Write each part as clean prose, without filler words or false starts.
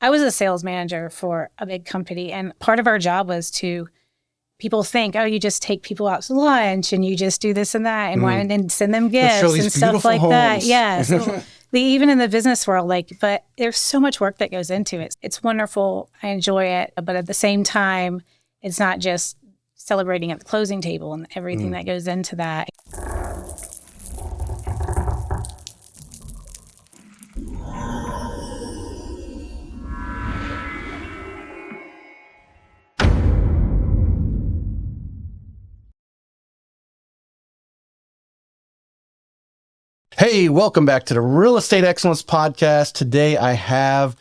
I was a sales manager for a big company, and part of our job was people think, oh, you just take people out to lunch and you just do this and that and wine and send them gifts and stuff like that. Yeah. So even in the business world, but there's so much work that goes into it. It's wonderful. I enjoy it. But at the same time, it's not just celebrating at the closing table and everything that goes into that. Hey, welcome back to the Real Estate Excellence Podcast. Today I have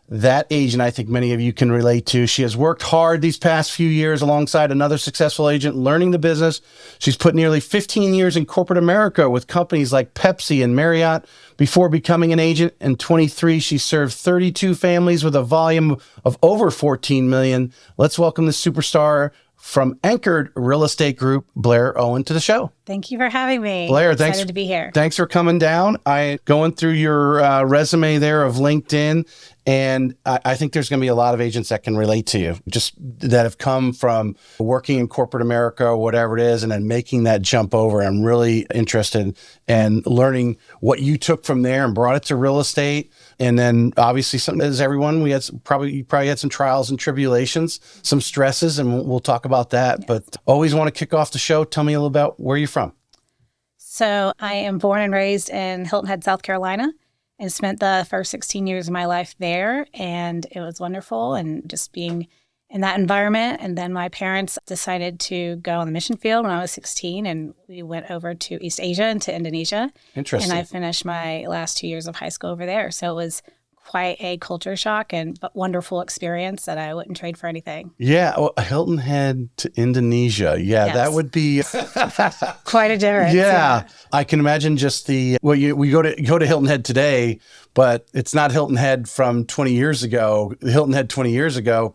that agent I think many of you can relate to. She has worked hard these past few years alongside another successful agent learning the business. She's put nearly 15 years in corporate America with companies like Pepsi and Marriott. Before becoming an agent in 23, she served 32 families with a volume of over 14 million. Let's welcome the superstar from Anchored Real Estate Group, Blair Owen, to the show. Thank you for having me. Blair, excited to be here. Thanks for coming down. Going through your resume there of LinkedIn, and I think there's going to be a lot of agents that can relate to you, just that have come from working in corporate America or whatever it is, and then making that jump over. I'm really interested in learning what you took from there and brought it to real estate. And then obviously, as everyone, you probably had some trials and tribulations, some stresses, and we'll talk about that. Yes. But always want to kick off the show. Tell me a little about where you're from. So I am born and raised in Hilton Head, South Carolina, and spent the first 16 years of my life there. And it was wonderful, and just being in that environment. And then my parents decided to go on the mission field when I was 16, and we went over to East Asia and to Indonesia. Interesting. And I finished my last 2 years of high school over there. So it was quite a culture shock but wonderful experience that I wouldn't trade for anything. Yeah, well, Hilton Head to Indonesia. Yeah, yes. That would be quite a difference. Yeah, I can imagine just we go to Hilton Head today, but it's not Hilton Head from 20 years ago. Hilton Head 20 years ago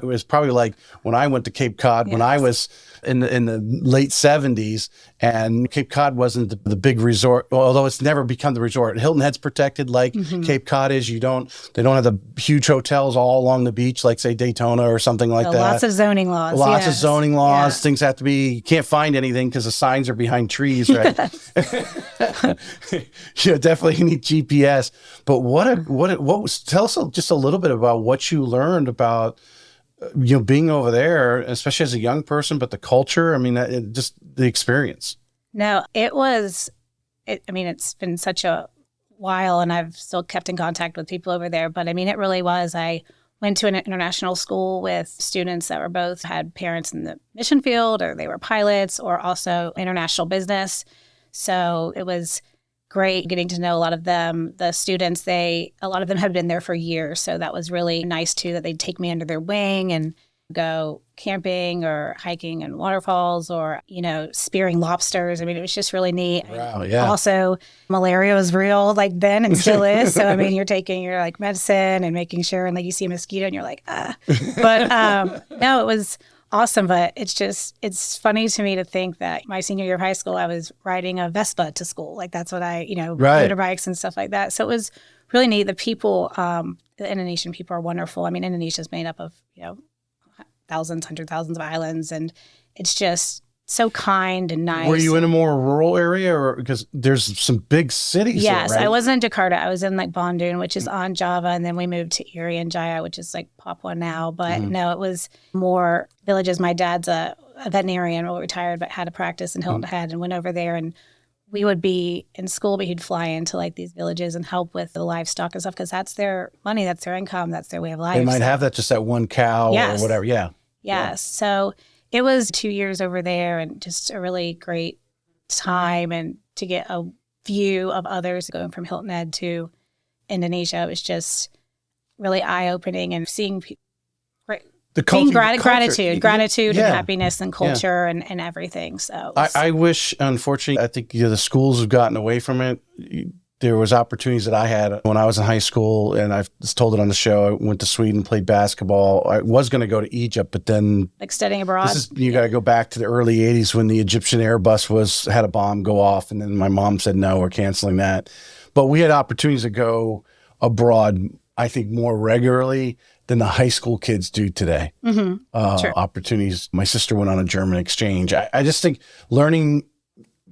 was probably like when I went to Cape Cod. Yes. When I was in the late 70s, and Cape Cod wasn't the big resort, although it's never become the resort. Hilton Head's protected like Cape Cod is. They don't have the huge hotels all along the beach like, say, Daytona or something like that. Lots of zoning laws. Lots of zoning laws. Yeah. Things have to be, you can't find anything because the signs are behind trees, right? You definitely need GPS. But tell us just a little bit about what you learned about being over there, especially as a young person, but the culture. I mean, just the experience. No, it's been such a while, and I've still kept in contact with people over there. But it really was. I went to an international school with students that were both had parents in the mission field, or they were pilots, or also international business. So it was great getting to know a lot of them. The students, a lot of them had been there for years. So that was really nice too, that they'd take me under their wing and go camping or hiking in waterfalls, or, spearing lobsters. It was just really neat. Wow, yeah. Also, malaria was real then and still is. So, you're taking your medicine and making sure, and you see a mosquito and you're like, ah. But no, it was awesome. But it's funny to me to think that my senior year of high school, I was riding a Vespa to school. That's what right. Motorbikes and stuff like that. So it was really neat. The people, the Indonesian people are wonderful. Indonesia is made up of, hundreds of thousands of islands, and it's just so kind and nice. Were you in a more rural area, or because there's some big cities? Yes, there, right? I wasn't in Jakarta. I was in Bandung, which is on Java, and then we moved to Iri and Jaya, which is Papua now. But no, it was more villages. My dad's a veterinarian, retired, but had a practice in Hilton Head, and went over there, and we would be in school, but he'd fly into these villages and help with the livestock and stuff, because that's their money, that's their income, that's their way of life. They might have that one cow or whatever. Yeah. Yes. So it was 2 years over there, and just a really great time, and to get a view of others going from Hilton Head to Indonesia. It was just really eye-opening, and seeing the culture, gratitude and happiness and culture and everything. So I wish, unfortunately, I think the schools have gotten away from it. There was opportunities that I had when I was in high school, and I've told it on the show. I went to Sweden, played basketball. I was going to go to Egypt, but then studying abroad. You got to go back to the early '80s when the Egyptian Airbus had a bomb go off, and then my mom said no, we're canceling that. But we had opportunities to go abroad. I think, more regularly than the high school kids do today. Sure. Opportunities. My sister went on a German exchange. I just think learning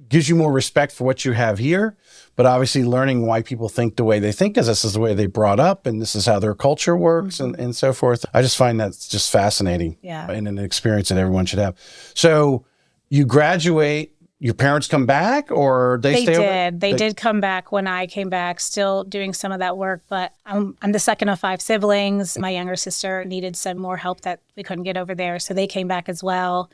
gives you more respect for what you have here, but obviously learning why people think the way they think, because this is the way they brought up and this is how their culture works and so forth. I just find that's just fascinating and an experience that everyone should have. So you graduate, your parents come back or they stay over? They did come back when I came back, still doing some of that work, but I'm the second of 5 siblings. My younger sister needed some more help that we couldn't get over there, so they came back as well.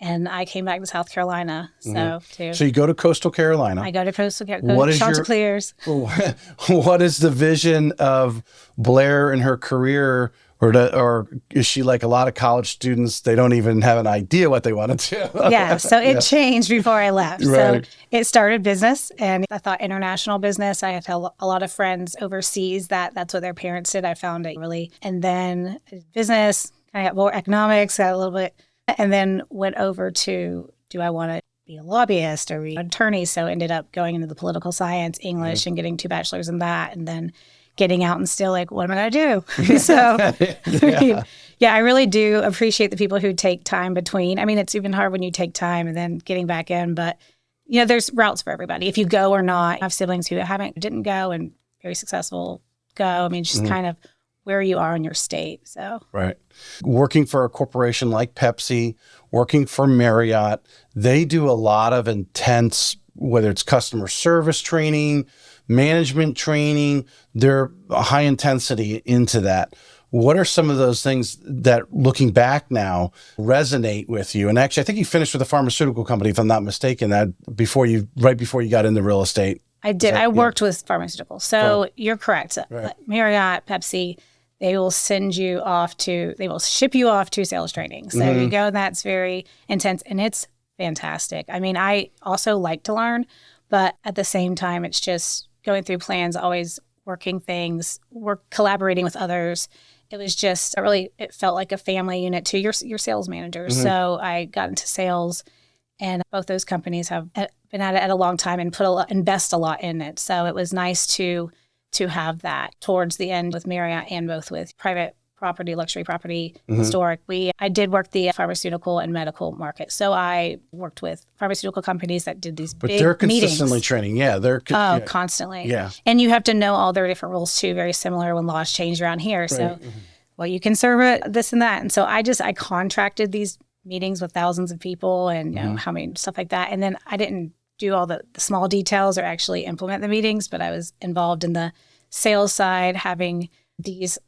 And I came back to South Carolina, too. So you go to Coastal Carolina. I go to Coastal Carolina, Chanticleers. What is the vision of Blair and her career? Or is she like a lot of college students? They don't even have an idea what they want to do. Yeah, so it changed before I left. Right. So it started business, and I thought international business. I had a lot of friends overseas that's what their parents did. I found it really. And then business, I got more economics, got a little bit, and then went over to, do I want to be a lobbyist or be an attorney? So ended up going into the political science, English, and getting 2 bachelors in that, and then getting out and still like, what am I going to do? So, I really do appreciate the people who take time between. I mean, it's even hard when you take time and then getting back in, but there's routes for everybody. If you go or not, I have siblings who didn't go and very successful go. I mean, it's just kind of where you are in your state. So right. Working for a corporation like Pepsi, working for Marriott, they do a lot of intense, whether it's customer service training, management training, they're high intensity into that. What are some of those things that, looking back now, resonate with you? And actually, I think you finished with a pharmaceutical company, if I'm not mistaken, that right before you got into real estate. I did. I worked with pharmaceuticals. So you're correct. Right. Marriott, Pepsi, they will ship you off to sales training. So you go, and that's very intense, and it's fantastic. I mean, I also like to learn, but at the same time, it's just going through plans, always working things, collaborating with others. It was just it felt like a family unit to your sales managers. So I got into sales, and both those companies have been at it a long time and invest a lot in it. So it was nice to have that towards the end with Marriott and both with private property, luxury property, historic. I did work the pharmaceutical and medical market. So I worked with pharmaceutical companies that did these big meetings. But they're consistently training. Yeah, they're constantly. Yeah. And you have to know all their different rules too, very similar when laws change around here. Right. So, well, you can serve it, this and that. And so I contracted these meetings with thousands of people and how many stuff like that. And then I didn't do all the small details or actually implement the meetings, but I was involved in the sales side, having these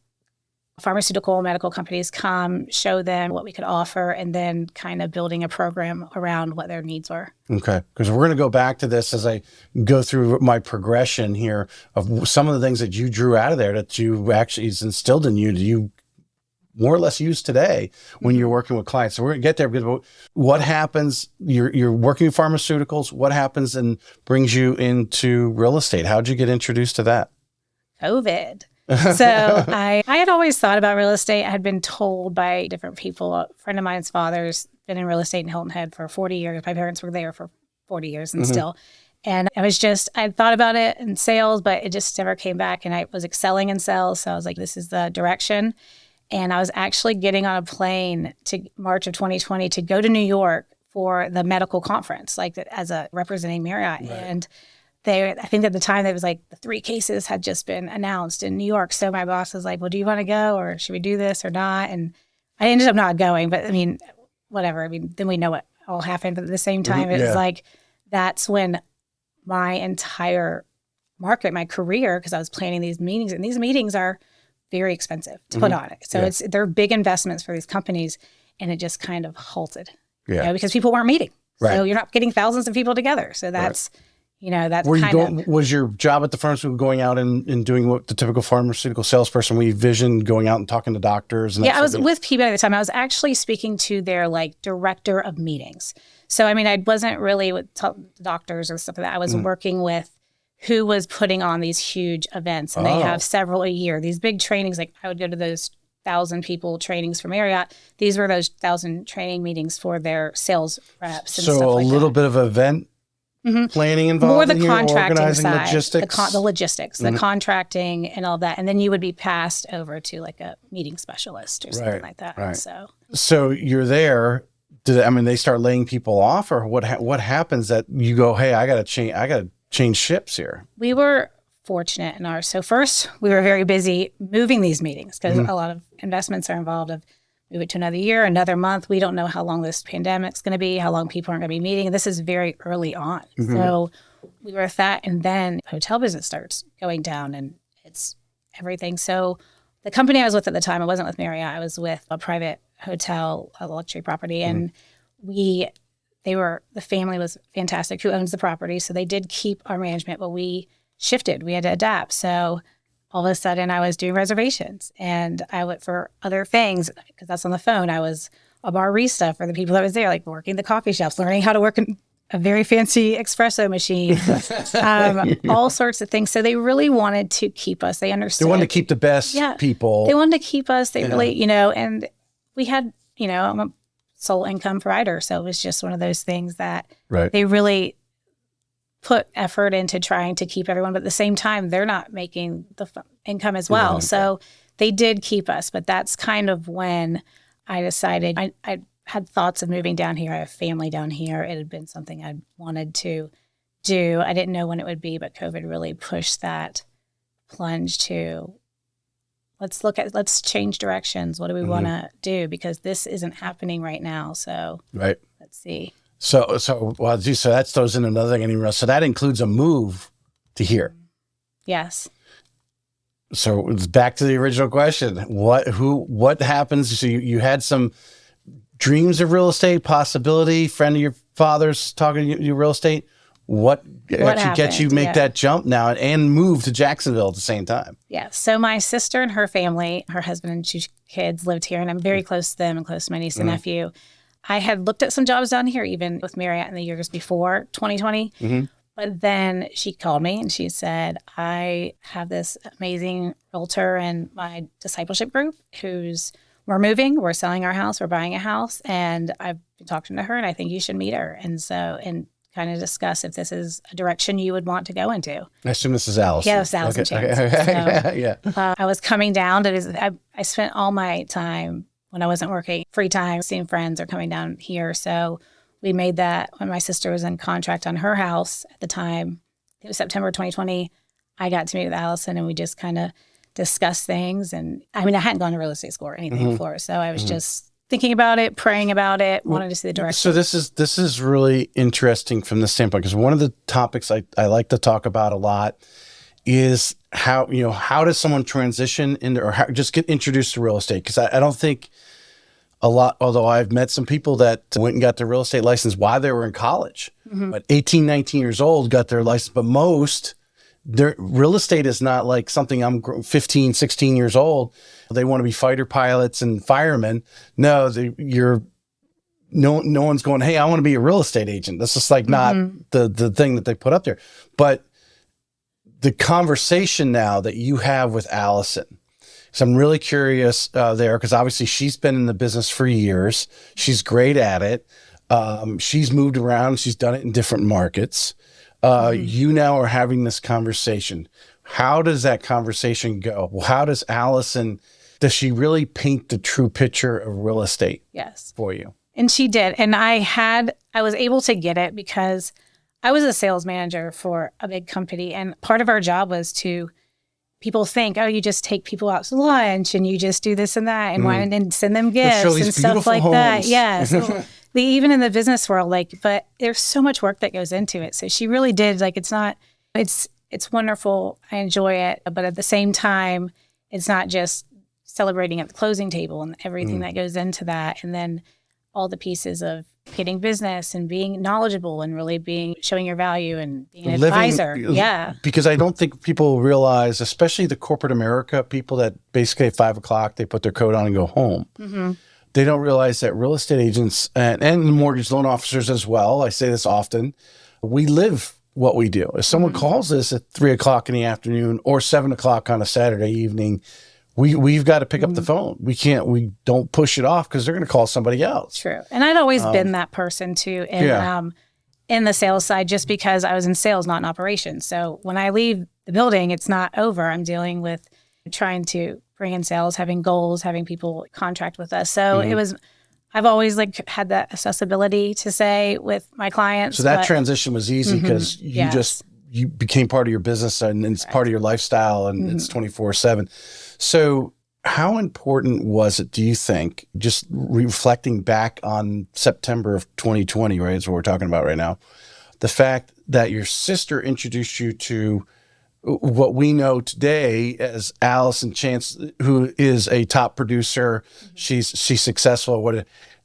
pharmaceutical medical companies come, show them what we could offer, and then kind of building a program around what their needs were. Okay. Because we're going to go back to this as I go through my progression here of some of the things that you drew out of there that you actually instilled in you, that you more or less use today when you're working with clients. So we're going to get there, because what happens, you're working with pharmaceuticals, what happens and brings you into real estate? How'd you get introduced to that? COVID. So I had always thought about real estate. I had been told by different people. A friend of mine's father's been in real estate in Hilton Head for 40 years. My parents were there for 40 years and still. And I'd thought about it in sales, but it just never came back. And I was excelling in sales. So I was like, this is the direction. And I was actually getting on a plane to March of 2020 to go to New York for the medical conference, as a representing Marriott. Right. And I think at the time, it was like the 3 cases had just been announced in New York. So my boss was like, well, do you want to go, or should we do this or not? And I ended up not going, but I mean, whatever. I mean, then we know what all happened. But at the same time, it was like, that's when my entire market, my career, because I was planning these meetings, and these meetings are very expensive to put on it. So they're big investments for these companies, and it just kind of halted, because people weren't meeting. Right. So you're not getting thousands of people together. So that's... that's was your job at the pharmaceutical going out and doing what the typical pharmaceutical salesperson, we vision going out and talking to doctors? And I was with PBI at the time. I was actually speaking to their director of meetings. So, I mean, I wasn't really with doctors or stuff like that. I was working with who was putting on these huge events, and they have several a year. These big trainings, I would go to those 1,000 people trainings for Marriott. These were those 1,000 training meetings for their sales reps and stuff like that. So a little bit of event planning involved More the in here, contracting organizing side, logistics? the logistics, the contracting and all that. And then you would be passed over to like a meeting specialist or something like that. Right. So you're there. They start laying people off, or what happens that you go, hey, I got to change ships here? we were fortunate in ours. So first, we were very busy moving these meetings because a lot of investments are involved of move it to another year, another month. We don't know how long this pandemic's going to be, how long people aren't going to be meeting. And this is very early on. So we were with that. And then hotel business starts going down and it's everything. So the company I was with at the time, I wasn't with Marriott. I was with a private hotel, a luxury property. And the family was fantastic who owns the property. So they did keep our management, but we shifted. We had to adapt. So all of a sudden I was doing reservations and I went for other things because that's on the phone. I was a barista for the people that was there, like working the coffee shops, learning how to work a very fancy espresso machine, all sorts of things. So they really wanted to keep us. They understood. They wanted to keep the best people. They wanted to keep us. They really, and we had, I'm a sole income provider. So it was just one of those things that they really put effort into trying to keep everyone, but at the same time, they're not making the income as well. So they did keep us, but that's kind of when I decided I had thoughts of moving down here. I have family down here. It had been something I wanted to do. I didn't know when it would be, but COVID really pushed that plunge to let's change directions. What do we want to do? Because this isn't happening right now. So let's see. So that throws in another thing. So that includes a move to here. Yes. So it's back to the original question. What happens? So you had some dreams of real estate, possibility, friend of your father's talking to you real estate. What actually gets you make that jump now and move to Jacksonville at the same time? Yeah. So my sister and her family, her husband and 2 kids lived here, and I'm very close to them and close to my niece and nephew. I had looked at some jobs down here, even with Marriott in the years before 2020. But then she called me and she said, I have this amazing realtor in my discipleship group we're moving, we're selling our house, we're buying a house. And I've been talking to her and I think you should meet her. And kind of discuss if this is a direction you would want to go into. I assume this is Allison. Yeah, it was Allison James. I was coming down. I spent all my time when I wasn't working, free time, seeing friends or coming down here. So we made that when my sister was in contract on her house at the time. It was September 2020. I got to meet with Allison and we just kind of discussed things. And I hadn't gone to real estate school or anything before. So I was just thinking about it, praying about it, wanted to see the direction. So this is really interesting from this standpoint, because one of the topics I like to talk about a lot is how does someone transition into or just get introduced to real estate? Because I don't think a lot, although I've met some people that went and got their real estate license while they were in college, but 18, 19 years old, got their license. But most, their real estate is not like something I'm 15, 16 years old. They want to be fighter pilots and firemen. No, no one's going, hey, I want to be a real estate agent. That's just like not the thing that they put up there. But the conversation now that you have with Allison, so I'm really curious there, because obviously she's been in the business for years. She's great at it. She's moved around. She's done it in different markets. You now are having this conversation. How does that conversation go? How does she really paint the true picture of real estate for you? And she did. And I was able to get it because I was a sales manager for a big company. And part of our job was people think, oh, you just take people out to lunch and you just do this and that and send them gifts and stuff like that. Yeah. So even in the business world, but there's so much work that goes into it. So she really did, it's wonderful. I enjoy it. But at the same time, it's not just celebrating at the closing table and everything that goes into that. And then all the pieces of getting business and being knowledgeable and really showing your value and being an advisor. Yeah. Because I don't think people realize, especially the corporate America people that basically at 5 o'clock, they put their coat on and go home. They don't realize that real estate agents and mortgage loan officers as well, I say this often, we live what we do. If someone calls us at 3 o'clock in the afternoon or 7 o'clock on a Saturday evening, we've got to pick up the phone. We don't push it off because they're going to call somebody else. True. And I'd always been that person too. And in the sales side just because I was in sales, not in operations. So when I leave the building, it's not over. I'm dealing with trying to bring in sales, having goals, having people contract with us. So it was, I've always like had that accessibility to say with my clients. So that transition was easy because you became part of your business and it's part of your lifestyle and it's 24/7. So how important was it, do you think, just reflecting back on September of 2020, right? Is what we're talking about right now. The fact that your sister introduced you to what we know today as Allison Chance, who is a top producer. She's successful.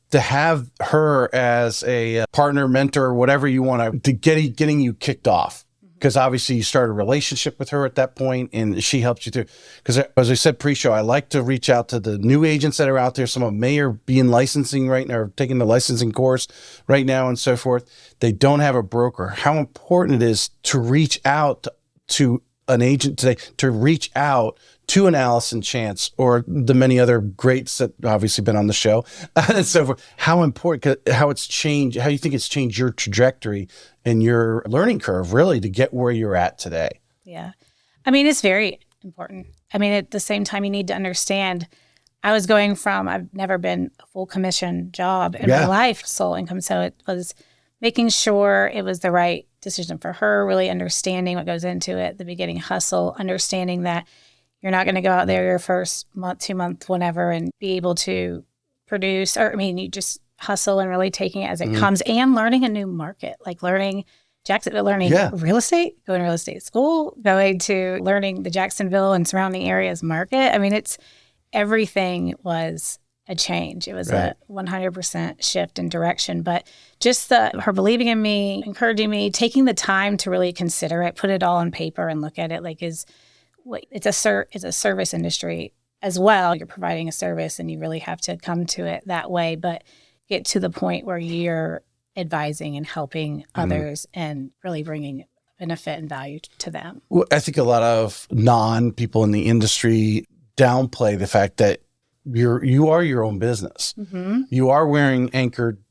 To have her as a partner, mentor, whatever you want to getting you kicked off. Because obviously you started a relationship with her at that point and she helped you through. Because as I said pre-show, I like to reach out to the new agents that are out there. Some of them may be in licensing right now or taking the licensing course right now and so forth. They don't have a broker. How important it is to reach out to an agent today, to reach out to an Allison Chance or the many other greats that obviously been on the show and so forth. How important, how it's changed, how you think it's changed your trajectory and your learning curve really to get where you're at today. Yeah. I mean, it's very important. I mean, at the same time, you need to understand I was going from, I've never been a full commission job in my life, sole income. So it was making sure it was the right decision for her, really understanding what goes into it, the beginning hustle, understanding that you're not going to go out there your first month, 2 months, whenever, and be able to produce, or I mean, you just hustle and really taking it as it comes and learning a new market, like learning Jacksonville, learning real estate, going to real estate school, going to learning the Jacksonville and surrounding areas market. I mean, everything was a change. It was a 100% shift in direction, but just her believing in me, encouraging me, taking the time to really consider it, put it all on paper and look at it like it's a service industry as well. You're providing a service and you really have to come to it that way, but get to the point where you're advising and helping others and really bringing benefit and value to them. Well, I think a lot of non-people in the industry downplay the fact that you are your own business. You are wearing Anchored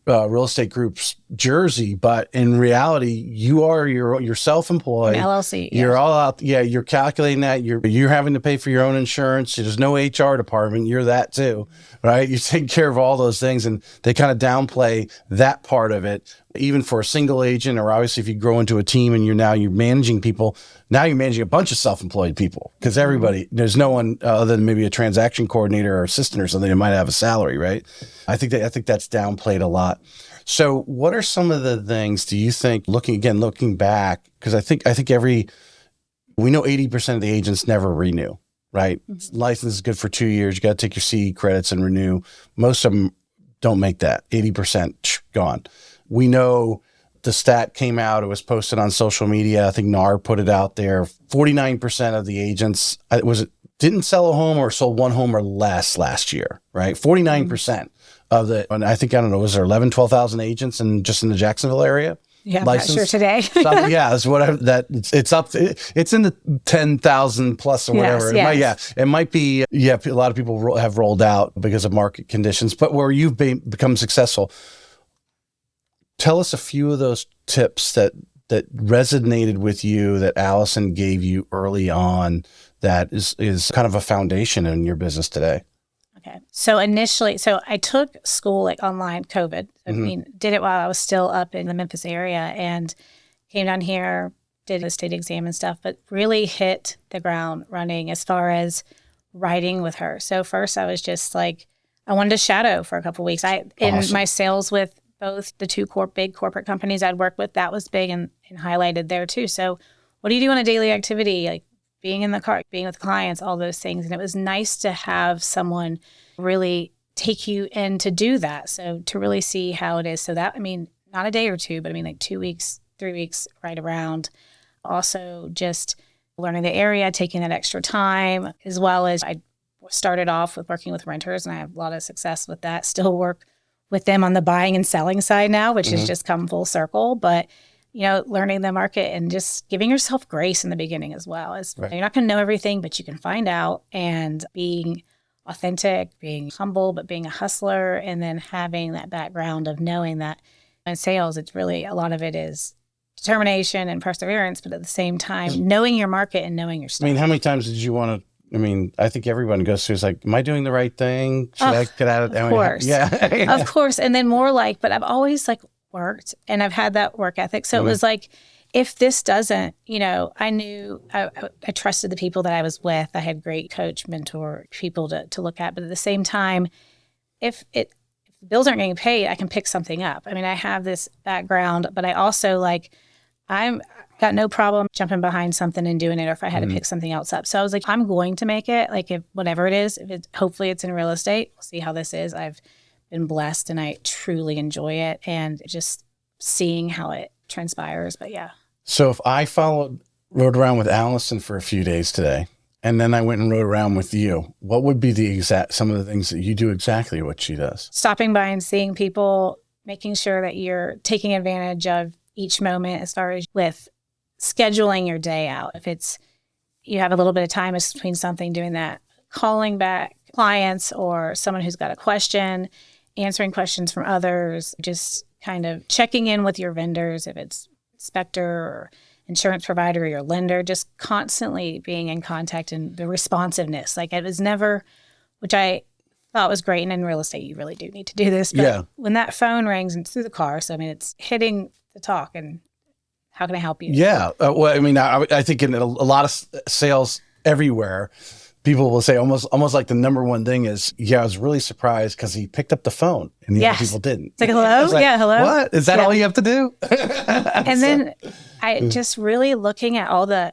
Real Estate Group's jersey, but in reality, you're self-employed. An LLC. You're all out. Yeah, you're calculating that. You're having to pay for your own insurance. There's no HR department. You're that too, right? You take care of all those things, and they kind of downplay that part of it. Even for a single agent, or obviously if you grow into a team and you're managing people, now you're managing a bunch of self-employed people because there's no one other than maybe a transaction coordinator or assistant or something that might have a salary, right? I think that's downplayed a lot. So what are some of the things do you think, looking back, because I think we know 80% of the agents never renew, right? License is good for 2 years. You got to take your CE credits and renew. Most of them don't make that. 80% gone. We know the stat came out. It was posted on social media. I think NAR put it out there. 49% of the agents didn't sell a home or sold one home or less last year, right? 49% of and I don't know, was there 11, 12,000 agents just in the Jacksonville area? Yeah, I'm not sure today. That's whatever it's up. It's in the 10,000 plus or whatever. It might be. Yeah, a lot of people have rolled out because of market conditions, but where you've become successful. Tell us a few of those tips that resonated with you that Allison gave you early on that is kind of a foundation in your business today. Okay. So initially, I took school like online COVID. I mean, did it while I was still up in the Memphis area and came down here, did a state exam and stuff, but really hit the ground running as far as writing with her. So first I was just like, I wanted to shadow for a couple of weeks. In my sales with both the two big corporate companies I'd worked with, that was big and highlighted there too. So what do you do on a daily activity? Like being in the car, being with clients, all those things. And it was nice to have someone really take you in to do that. So to really see how it is. So that, I mean, not a day or two, but I mean like 2 weeks, 3 weeks right around. Also just learning the area, taking that extra time, as well as I started off with working with renters and I have a lot of success with that. Still work with them on the buying and selling side now, which has just come full circle. But, learning the market and just giving yourself grace in the beginning as well. You're not going to know everything, but you can find out, and being authentic, being humble, but being a hustler, and then having that background of knowing that In sales, it's really, a lot of it is determination and perseverance, but at the same time, knowing your market and knowing your stuff. I mean, how many times did you want to, I think everyone goes through, is like, am I doing the right thing? Should I get out of it? Of course. Yeah. Of course. And then more like, but I've always like worked and I've had that work ethic. So it was like, if this doesn't, I knew I trusted the people that I was with. I had great coach, mentor people to look at. But at the same time, if the bills aren't getting paid, I can pick something up. I have this background, but I also I'm got no problem jumping behind something and doing it, or if I had to pick something else up. So I was like, I'm going to make it, like, if whatever it is, hopefully it's in real estate. We'll see how this is. I've been blessed and I truly enjoy it, and just seeing how it transpires. But yeah. So if I rode around with Allison for a few days today, and then I went and rode around with you, what would be some of the things that you do exactly what she does? Stopping by and seeing people, making sure that you're taking advantage of each moment, as far as with scheduling your day out. If it's, you have a little bit of time between something, doing that, calling back clients or someone who's got a question, answering questions from others, just kind of checking in with your vendors, if it's inspector or insurance provider or your lender, just constantly being in contact, and the responsiveness. Like, it was never, which I thought was great. And in real estate, you really do need to do this. But when that phone rings, and it's through the car, so it's hitting the talk, and how can I help you? Yeah. I think in a lot of sales everywhere, people will say almost like the number one thing is, I was really surprised because he picked up the phone and the other people didn't. It's like, hello? Hello? What? Is that all you have to do? And then I just really looking at all the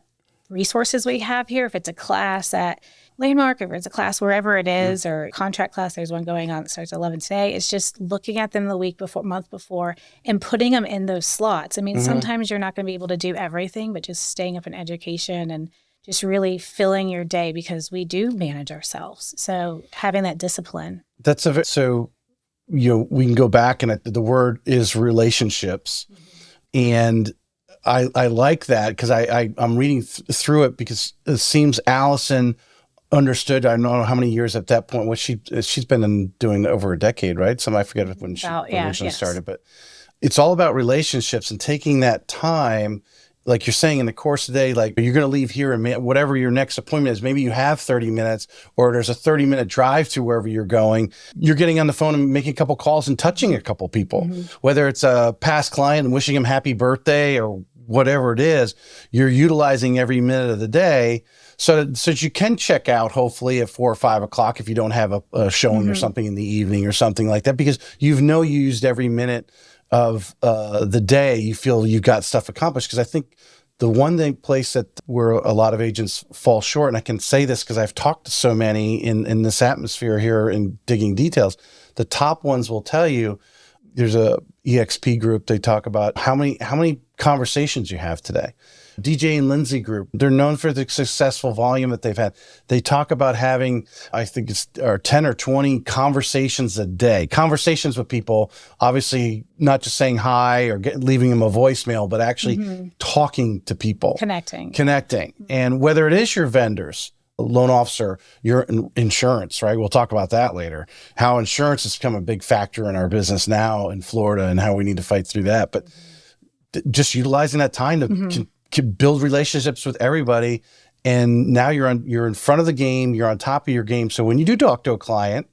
resources we have here. If it's a class at Landmark, if it's a class wherever it is, or contract class, there's one going on that starts at 11 today. It's just looking at them the week before, month before, and putting them in those slots. Sometimes you're not going to be able to do everything, but just staying up in education and just really filling your day, because we do manage ourselves. So having that discipline. So we can go back, and the word is relationships. And I like that, because I'm reading through it, because it seems Allison understood. I don't know how many years at that point. She's been doing over a decade, right? I forget when she originally started, but it's all about relationships and taking that time. Like you're saying, in the course of the day, like, you're going to leave here, and whatever your next appointment is, maybe you have 30 minutes, or there's a 30-minute drive to wherever you're going. You're getting on the phone and making a couple calls and touching a couple people, whether it's a past client and wishing them happy birthday or whatever it is. You're utilizing every minute of the day so that you can check out, hopefully, at 4 or 5 o'clock if you don't have a showing or something in the evening or something like that, because you used every minute of the day. You feel you've got stuff accomplished. Because I think the one place where a lot of agents fall short, and I can say this because I've talked to so many in this atmosphere here in digging details, the top ones will tell you, there's a EXP group, they talk about how many conversations you have today. DJ and Lindsay group, they're known for the successful volume that they've had. They talk about having, I think it's 10 or 20 conversations a day. Conversations with people, obviously not just saying hi or leaving them a voicemail, but actually talking to people. Connecting. And whether it is your vendors, loan officer, your insurance, right? We'll talk about that later. How insurance has become a big factor in our business now in Florida, and how we need to fight through that. But just utilizing that time to build relationships with everybody. And now you're in front of the game. You're on top of your game. So when you do talk to a client,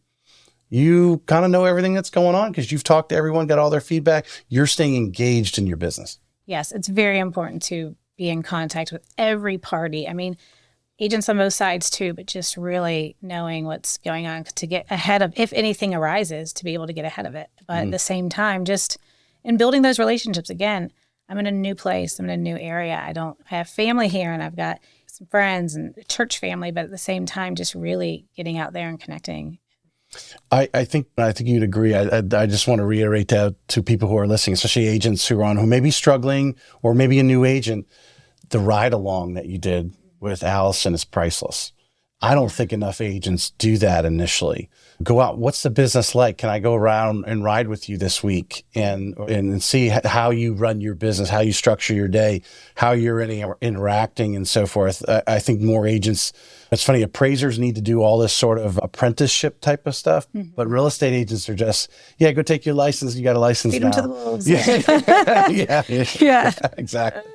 you kind of know everything that's going on, because you've talked to everyone, got all their feedback. You're staying engaged in your business. Yes, it's very important to be in contact with every party. Agents on both sides too, but just really knowing what's going on to get ahead of, if anything arises, to be able to get ahead of it. But at the same time, just in building those relationships. Again, I'm in a new place. I'm in a new area. I have family here, and I've got some friends and church family, but at the same time, just really getting out there and connecting. I think you'd agree. I just want to reiterate that to people who are listening, especially agents who may be struggling, or maybe a new agent. The ride along that you did with Allison is priceless. I don't think enough agents do that initially. Go out. What's the business like? Can I go around and ride with you this week and see how you run your business, how you structure your day, how you're interacting and so forth. I think more agents, it's funny, appraisers need to do all this sort of apprenticeship type of stuff, but real estate agents are just, go take your license. You got a license Feed now. them to the wolves. Yeah, exactly.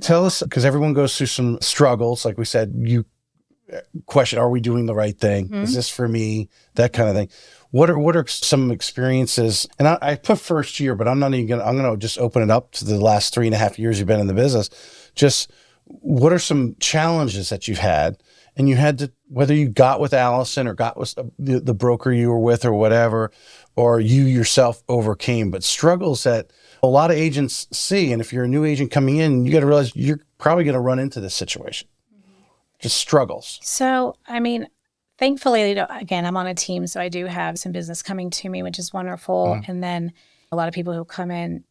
Tell us, because everyone goes through some struggles. Like we said, you question, are we doing the right thing? Is this for me? That kind of thing. What are some experiences? And I put first year, but I'm not even I'm going to just open it up to the last 3.5 years you've been in the business. Just what are some challenges that you've had? And you had to, whether you got with Allison or got with the broker you were with or whatever, or you yourself overcame, but struggles that a lot of agents see. And if you're a new agent coming in, you got to realize you're probably going to run into this situation. Just struggles. So, I mean, thankfully, again, I'm on a team, so I do have some business coming to me, which is wonderful. And then a lot of people who come in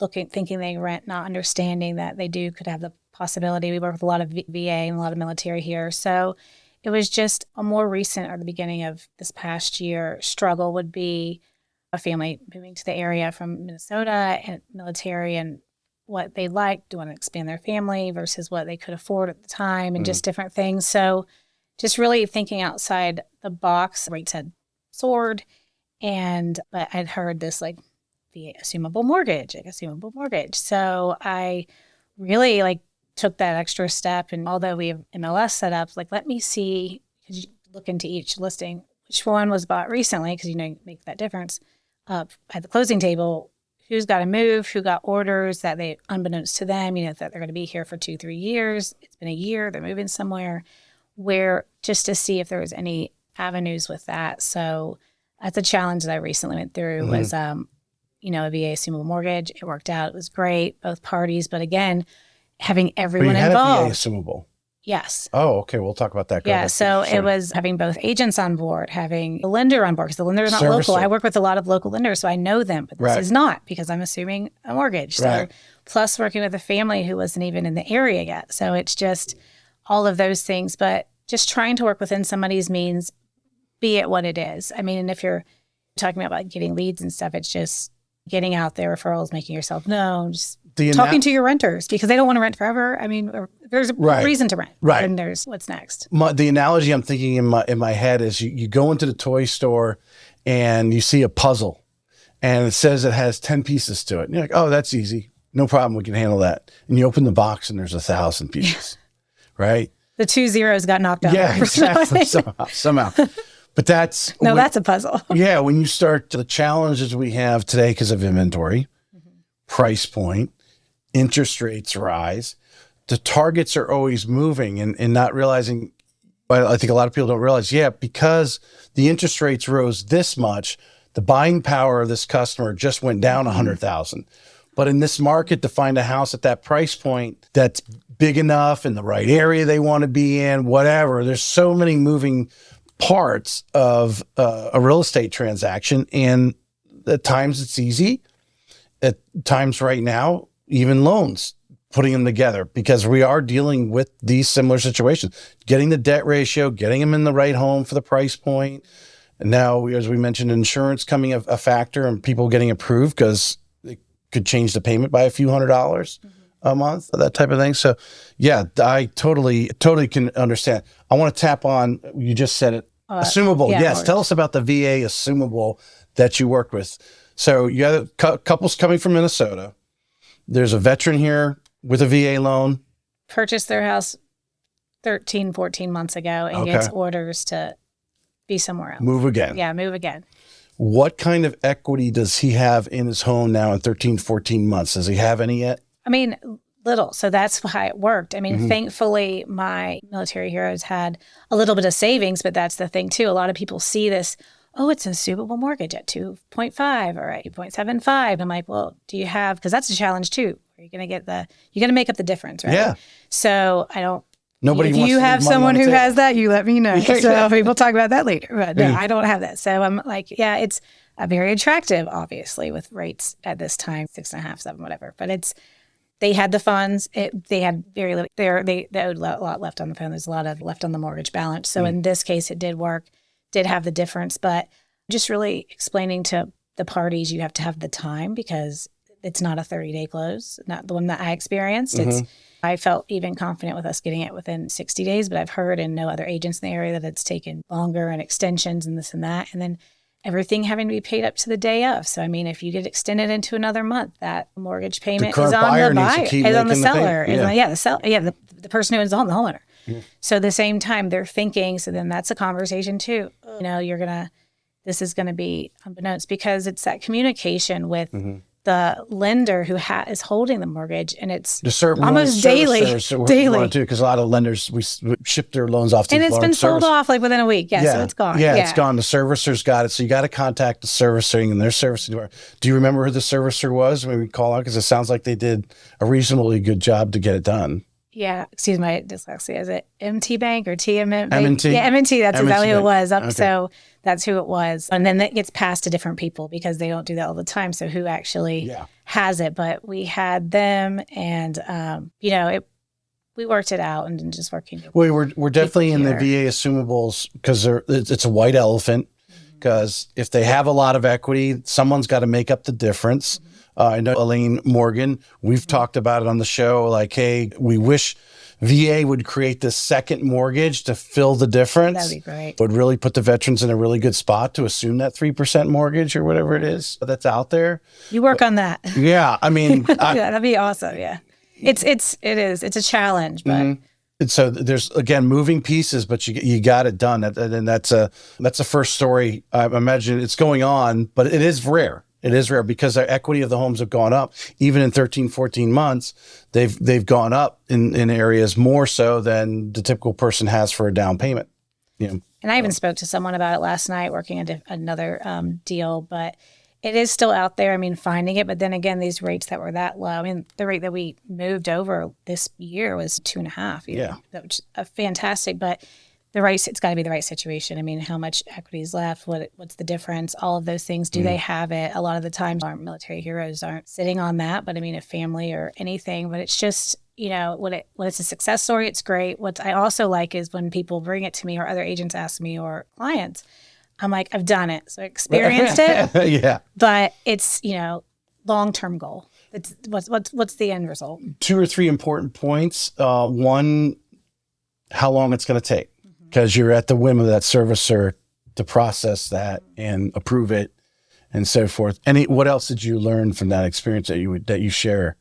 thinking they rent, not understanding that they could have the possibility. We work with a lot of VA and a lot of military here. So it was just a more recent, or the beginning of this past year, struggle would be a family moving to the area from Minnesota and military, and what they like, do want to expand their family versus what they could afford at the time, and just different things. So just really thinking outside the box. Rates had soared, but I'd heard this like the assumable mortgage. So I really took that extra step. And although we have MLS set up, let me see, could you look into each listing, which one was bought recently, because you make that difference at the closing table. Who's got to move, who got orders that they, unbeknownst to them, that they're going to be here for 2-3 years. It's been a year, they're moving somewhere, where just to see if there was any avenues with that. So that's a challenge that I recently went through was, a VA assumable mortgage. It worked out. It was great, both parties. But again, having everyone involved. involved. A VA assumable. Yes. Oh, okay. We'll talk about that. Yeah. So it was having both agents on board, having the lender on board, because the lender is not local. I work with a lot of local lenders, so I know them, but this is not, because I'm assuming a mortgage. So plus working with a family who wasn't even in the area yet. So it's just all of those things, but just trying to work within somebody's means, be it what it is. I mean, and if you're talking about getting leads and stuff, it's just getting out there, referrals, making yourself known, just talking to your renters, because they don't want to rent forever. I mean, there's a reason to rent. Right. And there's what's next. The analogy I'm thinking in my head is you go into the toy store and you see a puzzle and it says it has 10 pieces to it. And you're like, oh, that's easy. No problem. We can handle that. And you open the box and there's 1,000 pieces, right? The 2 zeros got knocked out. Yeah, exactly. Somehow. But that's a puzzle. Yeah. When you start the challenges we have today because of inventory, price point, interest rates rise, the targets are always moving and not realizing, but I think a lot of people don't realize, because the interest rates rose this much, the buying power of this customer just went down 100,000. But in this market, to find a house at that price point that's big enough in the right area they want to be in, whatever, there's so many moving parts of a real estate transaction. And at times it's easy. At times right now, even loans, putting them together, because we are dealing with these similar situations, getting the debt ratio, getting them in the right home for the price point. And now, as we mentioned, insurance coming a factor, and people getting approved because it could change the payment by a few $100s a month, that type of thing. So I totally can understand. I want to tap on, you just said it, assumable. Yes. Mortgage. Tell us about the VA assumable that you worked with. So you had couples coming from Minnesota. There's a veteran here with a VA loan. Purchased their house 13, 14 months ago and gets orders to be somewhere else. Move again. Yeah, move again. What kind of equity does he have in his home now in 13, 14 months? Does he have any yet? I mean, little. So that's how it worked. I mean, thankfully, my military heroes had a little bit of savings, but that's the thing too. A lot of people see this, it's an assumable mortgage at 2.5 or at 2.75. I'm like, well, do you have, because that's a challenge too. You're going to make up the difference, right? Yeah. So if you have someone who has that, you let me know. So we'll talk about that later. But no, I don't have that. So I'm like, it's very attractive, obviously, with rates at this time, 6.5, 7, whatever. But they had the funds. They had very little. They owed a lot left on the phone. There's a lot of left on the mortgage balance. So in this case, it did work, did have the difference. But just really explaining to the parties, you have to have the time because it's not a 30-day close, not the one that I experienced. I felt even confident with us getting it within 60 days, but I've heard and know other agents in the area that it's taken longer and extensions and this and that. And then everything having to be paid up to the day of. So, I mean, if you get extended into another month, that mortgage payment is on the buyer, is on the seller. The person who owns the home, the homeowner. So at the same time, they're thinking, so then that's a conversation too. You know, this is going to be unbeknownst because it's that communication with the lender who is holding the mortgage, and it's almost daily. Because a lot of lenders, we ship their loans off to and it's been sold off like within a week. So it's gone. It's gone. The servicer's got it. So you got to contact the servicing and their servicing department. Do you remember who the servicer was when we call out? Because it sounds like they did a reasonably good job to get it done. Yeah, excuse my dyslexia. Is it MT Bank or TMM? M&T? Yeah, M&T. That's exactly who it was. Okay. So that's who it was. And then that gets passed to different people because they don't do that all the time. So who actually has it? But we had them, and we worked it out and just working. We're definitely in the VA assumables because it's a white elephant. Because if they have a lot of equity, someone's got to make up the difference. I know Elaine Morgan, we've talked about it on the show, like, hey, we wish VA would create this second mortgage to fill the difference. That'd be great. Would really put the veterans in a really good spot to assume that 3% mortgage or whatever it is that's out there. You work on that. Yeah. I mean, that'd be awesome. Yeah. It is. It's a challenge, but. And so there's, again, moving pieces, but you got it done. And that's a first story. I imagine it's going on, but it is rare. It is rare because the equity of the homes have gone up. Even in 13, 14 months, they've gone up in areas more so than the typical person has for a down payment. And I even spoke to someone about it last night working another deal, but it is still out there. I mean, finding it, but then again, these rates that were that low. I mean, the rate that we moved over this year was 2.5. Which is fantastic, but it's got to be the right situation. I mean, how much equity is left? What's the difference? All of those things. Do they have it? A lot of the times, our military heroes aren't sitting on that. But I mean, a family or anything. But it's just, when it's a success story, it's great. What I also like is when people bring it to me or other agents ask me or clients. I'm like, I've done it. So I experienced it. Yeah. But it's, long-term goal. It's what's the end result? 2 or 3 important points. One, how long it's going to take. Because you're at the whim of that servicer to process that and approve it and so forth. What else did you learn from that experience that you share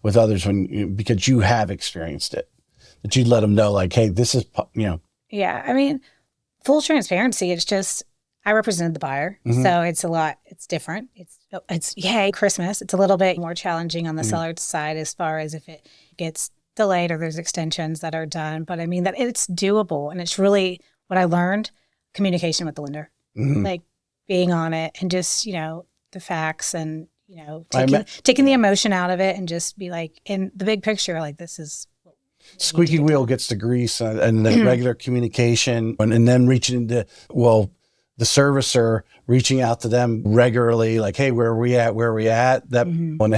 with others because you have experienced it? That you'd let them know, like, hey, this is, Yeah, I mean, full transparency. It's just, I represented the buyer. So it's a lot, it's different. It's yay, Christmas. It's a little bit more challenging on the seller side as far as if it gets delayed or there's extensions that are done. But I mean, that it's doable. And it's really what I learned, communication with the lender, like being on it and just, the facts and, taking the emotion out of it and just be like, in the big picture, like, this is. Squeaky wheel gets the grease and the regular communication and then reaching into, the servicer reaching out to them regularly, like, hey, where are we at? That when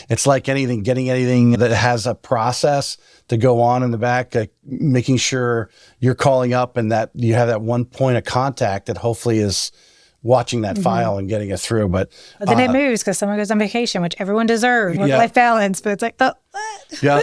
it's like anything, getting anything that has a process to go on in the back, like making sure you're calling up and that you have that one point of contact that hopefully is watching that file and getting it through. But then it moves because someone goes on vacation, which everyone deserves, work-life balance, but it's like, what? Yeah.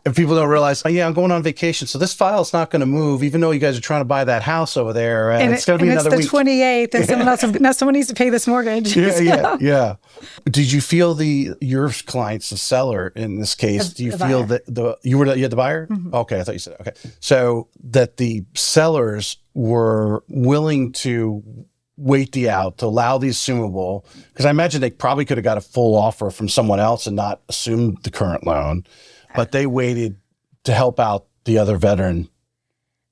And people don't realize, I'm going on vacation. So this file is not going to move, even though you guys are trying to buy that house over there. And it's going to be another week. It's the 28th and someone needs to pay this mortgage. Yeah. Did you feel your clients, the seller in this case, do you feel buyer. That you had the buyer? Okay. I thought you said, okay. So that the sellers were willing to wait to allow the assumable, because I imagine they probably could have got a full offer from someone else and not assumed the current loan, but they waited to help out the other veteran.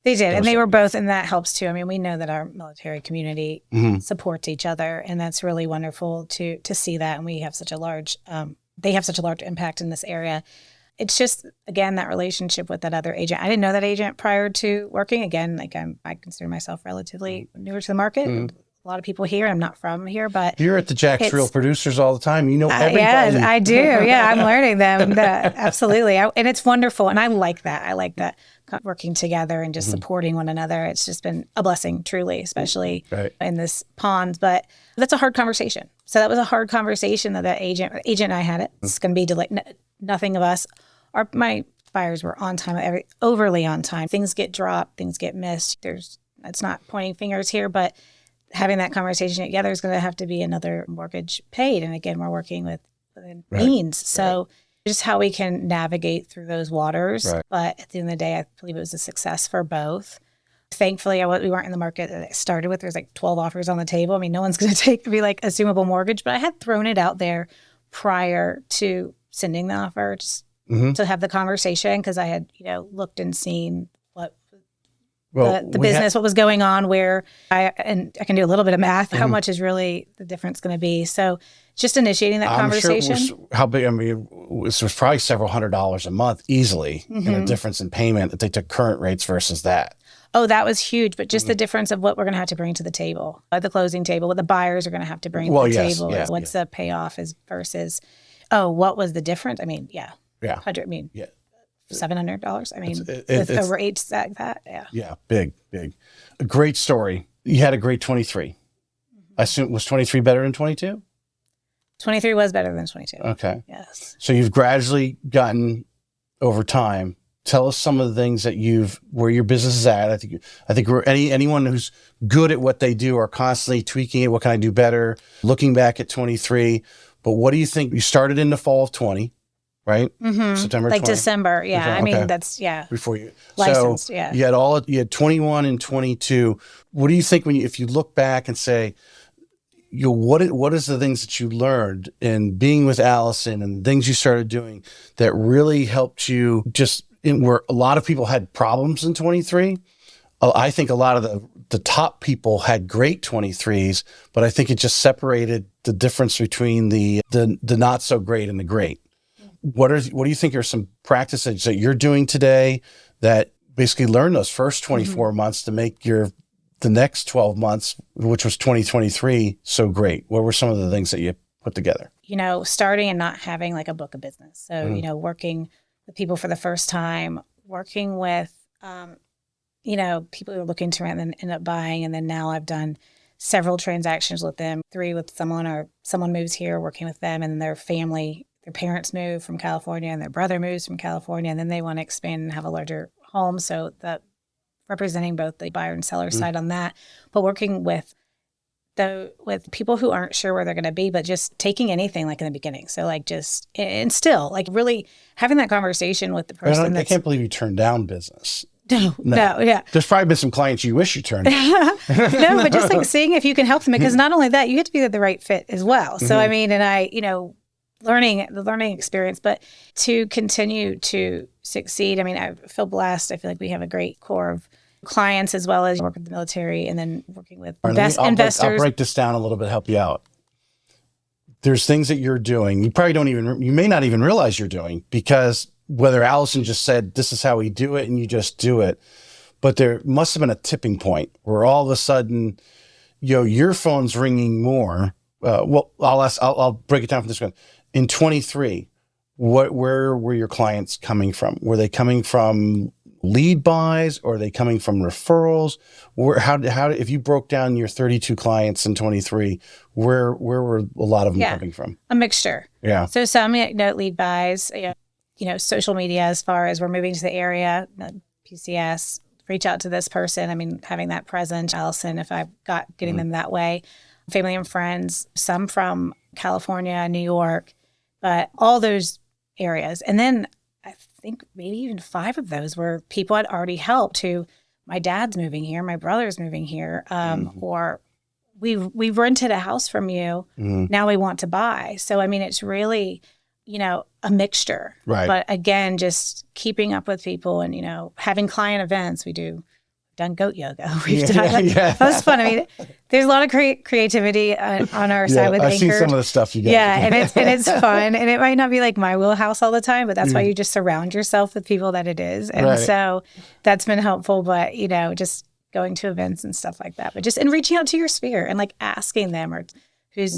They did, and they were both, and that helps too. I mean, we know that our military community supports each other, and that's really wonderful to see that. And we have such a large, they have such a large impact in this area. It's just, again, that relationship with that other agent. I didn't know that agent prior to working. Again, like I consider myself relatively newer to the market. a lot of people here. I'm not from here, but you're at the Jacksonville producers all the time. You know everybody. Yes, I do. Yeah, I'm learning them. Absolutely. And it's wonderful. And I like that. I like that working together and just supporting one another. It's just been a blessing, truly, especially in this pond. But that's a hard conversation. So that was a hard conversation that agent and I had. It's going to be delayed. Nothing of us. My buyers were on time, overly on time. Things get dropped. Things get missed. It's not pointing fingers here, but having that conversation together is going to have to be another mortgage paid. And again, we're working with means. So just how we can navigate through those waters. Right. But at the end of the day, I believe it was a success for both. Thankfully, we weren't in the market that I started with. There's like 12 offers on the table. I mean, no one's going to be like assumable mortgage, but I had thrown it out there prior to sending the offer just to have the conversation because I had, looked and seen what the business, what was going on, where I can do a little bit of math, how much is really the difference going to be. So just initiating that conversation. Sure how big, I mean, it was probably several $100s a month easily in a difference in payment if they took current rates versus that. Oh, that was huge. But just the difference of what we're going to have to bring to the table, the closing table, what the buyers are going to have to bring to the table, what's the payoff is versus, what was the difference? I mean, $700. I mean, with the rates like that. Yeah. Yeah. Big. A great story. You had a great 23. I assume, was 23 better than 22? 23 was better than 22. Okay. Yes. So you've gradually gotten over time. Tell us some of the things that where your business is at. I think anyone who's good at what they do are constantly tweaking it. What can I do better? Looking back at 23. But what do you think? You started in the fall of 20. Right? September 20. December. Yeah. December. I mean, okay. That's, before you. Licensed, so you had 21 and 22. What do you think if you look back and say, what is the things that you learned in being with Allison and things you started doing that really helped you where a lot of people had problems in 23? I think a lot of the top people had great 23s, but I think it just separated the difference between the not so great and the great. What do you think are some practices that you're doing today that basically learn those first 24 months to make the next 12 months, which was 2023, so great? What were some of the things that you put together? Starting and not having like a book of business. So, working with people for the first time, working with, people who are looking to rent and end up buying. And then now I've done several transactions with them, 3 with someone, or someone moves here, working with them and their family. Their parents move from California and their brother moves from California, and then they want to expand and have a larger home. So that representing both the buyer and seller side on that, but working with people who aren't sure where they're going to be, but just taking anything like in the beginning. So like and still like really having that conversation with the person. I can't believe you turned down business. No, yeah. There's probably been some clients you wish you turned down. No, but just like seeing if you can help them, because not only that, you have to be the right fit as well. So I mean, and I, the learning experience, but to continue to succeed. I mean, I feel blessed. I feel like we have a great core of clients as well as work with the military and then working with investors. I'll break this down a little bit, help you out. There's things that you're doing. You may not even realize you're doing, because whether Allison just said, this is how we do it and you just do it, but there must have been a tipping point where all of a sudden, your phone's ringing more. I'll break it down from this one. In 23, where were your clients coming from? Were they coming from lead buys, or are they coming from referrals? How if you broke down your 32 clients in 23, where were a lot of them coming from? A mixture. Yeah. So some lead buys, social media, as far as we're moving to the area, PCS, reach out to this person. I mean, having that presence, Allison, if I've got getting them that way, family and friends, some from California, New York, but all those areas. And then I think maybe even 5 of those were people I'd already helped who, my dad's moving here, my brother's moving here, or we've rented a house from you, now we want to buy. So, I mean, it's really, a mixture. Right. But again, just keeping up with people and, having client events. We've done goat yoga. That was fun. I mean, there's a lot of creativity on our side with Anchored. I've seen some of the stuff you get. Yeah, and it's fun. And it might not be like my wheelhouse all the time, but that's why you just surround yourself with people that it is. And so that's been helpful. But, just going to events and stuff like that. But just, and reaching out to your sphere and like asking them or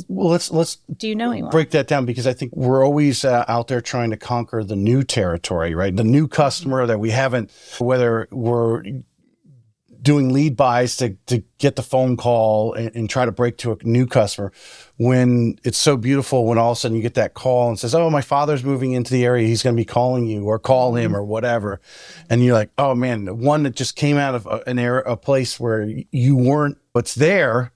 well, let's do you know anyone? Break that down, because I think we're always out there trying to conquer the new territory, right? The new customer that we haven't, whether we're doing lead buys to get the phone call and try to break to a new customer, when it's so beautiful when all of a sudden you get that call and says, oh, my father's moving into the area, he's going to be calling you, or call him or whatever. And you're like, oh man, the one that just came out of a place where you weren't what's there,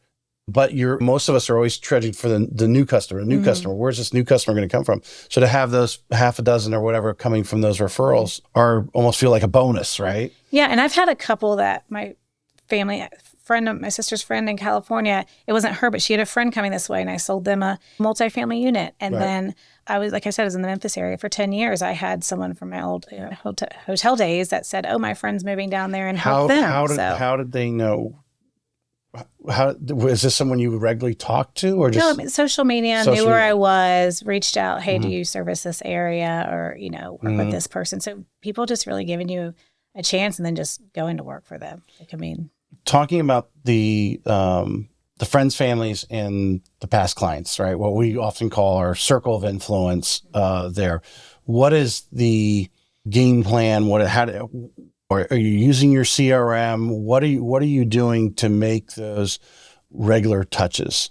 but most of us are always trudging for the new customer, customer. Where's this new customer going to come from? So to have those half a dozen or whatever coming from those referrals almost feel like a bonus, right? Yeah. And I've had a couple that my family friend, my sister's friend in California, it wasn't her, but she had a friend coming this way, and I sold them a multifamily unit. And then I was, like I said, I was in the Memphis area for 10 years. I had someone from my old hotel days that said, oh, my friend's moving down there, and help them. How did they know? How is this someone you would regularly talk to, or just no? I mean, social media, knew where I was, reached out. Hey, do you service this area, or work with this person? So people just really giving you a chance, and then just going to work for them. Like, I mean, talking about the friends, families, and the past clients, right? What we often call our circle of influence. There, what is the game plan? Or are you using your CRM? What are you doing to make those regular touches?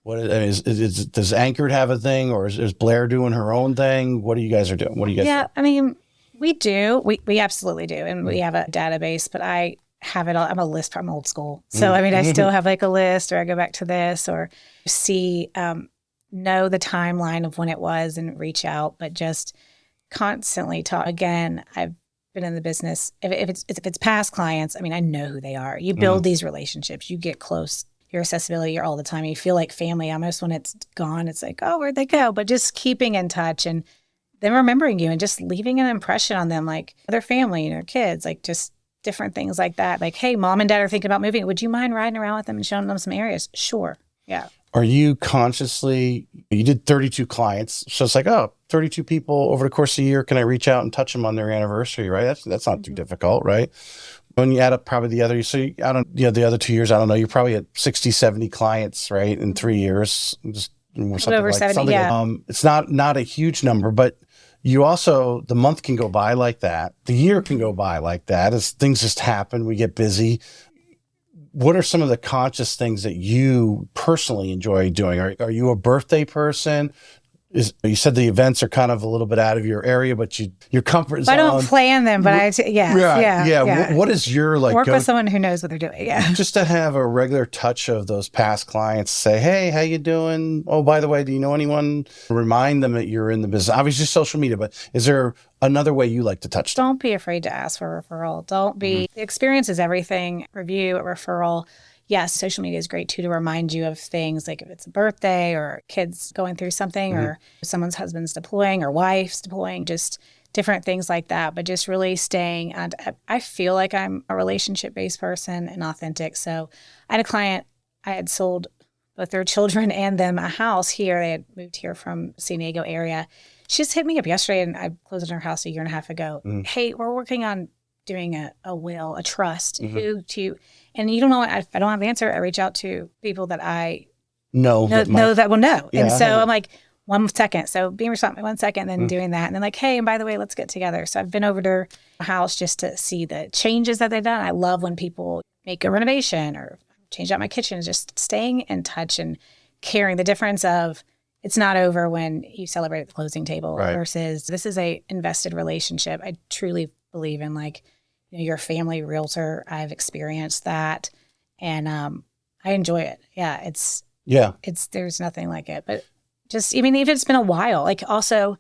Does Anchored have a thing, or is Blair doing her own thing? What are you guys doing? What do you guys do? Yeah, I mean, we do. We absolutely do. And we have a database, but I have it all. I'm old school. So, I mean, I still have like a list, or I go back to this, or know the timeline of when it was and reach out, but just constantly talk. Again, I've been in the business. If it's past clients, I mean, I know who they are. You build these relationships, you get close. Your accessibility, you're all the time. You feel like family. Almost when it's gone, it's like, oh, where'd they go? But just keeping in touch and them remembering you and just leaving an impression on them, like their family and their kids, like just different things like that. Like, hey, mom and dad are thinking about moving. Would you mind riding around with them and showing them some areas? Sure. Yeah. Are you you did 32 clients. So it's like, 32 people over the course of a year. Can I reach out and touch them on their anniversary, right? That's not too difficult, right? When you add up probably the other, the other 2 years, I don't know, you're probably at 60, 70 clients, right? In 3 years, just something over 70, yeah. It's not a huge number, but you also, the month can go by like that. The year can go by like that as things just happen. We get busy. What are some of the conscious things that you personally enjoy doing? Are you a birthday person? You said the events are kind of a little bit out of your area, but your comfort zone. I don't plan them, but yeah. What is your work with someone who knows what they're doing? Yeah. Just to have a regular touch of those past clients, say, hey, how you doing? Oh, by the way, do you know anyone? Remind them that you're in the business. Obviously, social media, but is there another way you like to touch them? Don't be afraid to ask for a referral. Don't be. The experience is everything. Review, a referral. Yes, social media is great too to remind you of things like if it's a birthday or kids going through something or someone's husband's deploying or wife's deploying, just different things like that. But just really staying on. I feel like I'm a relationship-based person and authentic. So I had a client, I had sold both their children and them a house here. They had moved here from San Diego area. She just hit me up yesterday, and I closed on her house a year and a half ago. Hey, we're working on doing a will, a trust. Who to... And you don't know, if I don't have the answer, I reach out to people that I know that will know. Yeah, and so I'm like, 1 second. So being responsible, 1 second, then doing that. And then like, hey, and by the way, let's get together. So I've been over to her house just to see the changes that they've done. I love when people make a renovation or change out my kitchen, just staying in touch and caring. The difference of it's not over when you celebrate at the closing table versus this is a invested relationship. I truly believe in you're a family realtor. I've experienced that, and I enjoy it. Yeah, it's there's nothing like it. But just, I mean, even if it's been a while, like also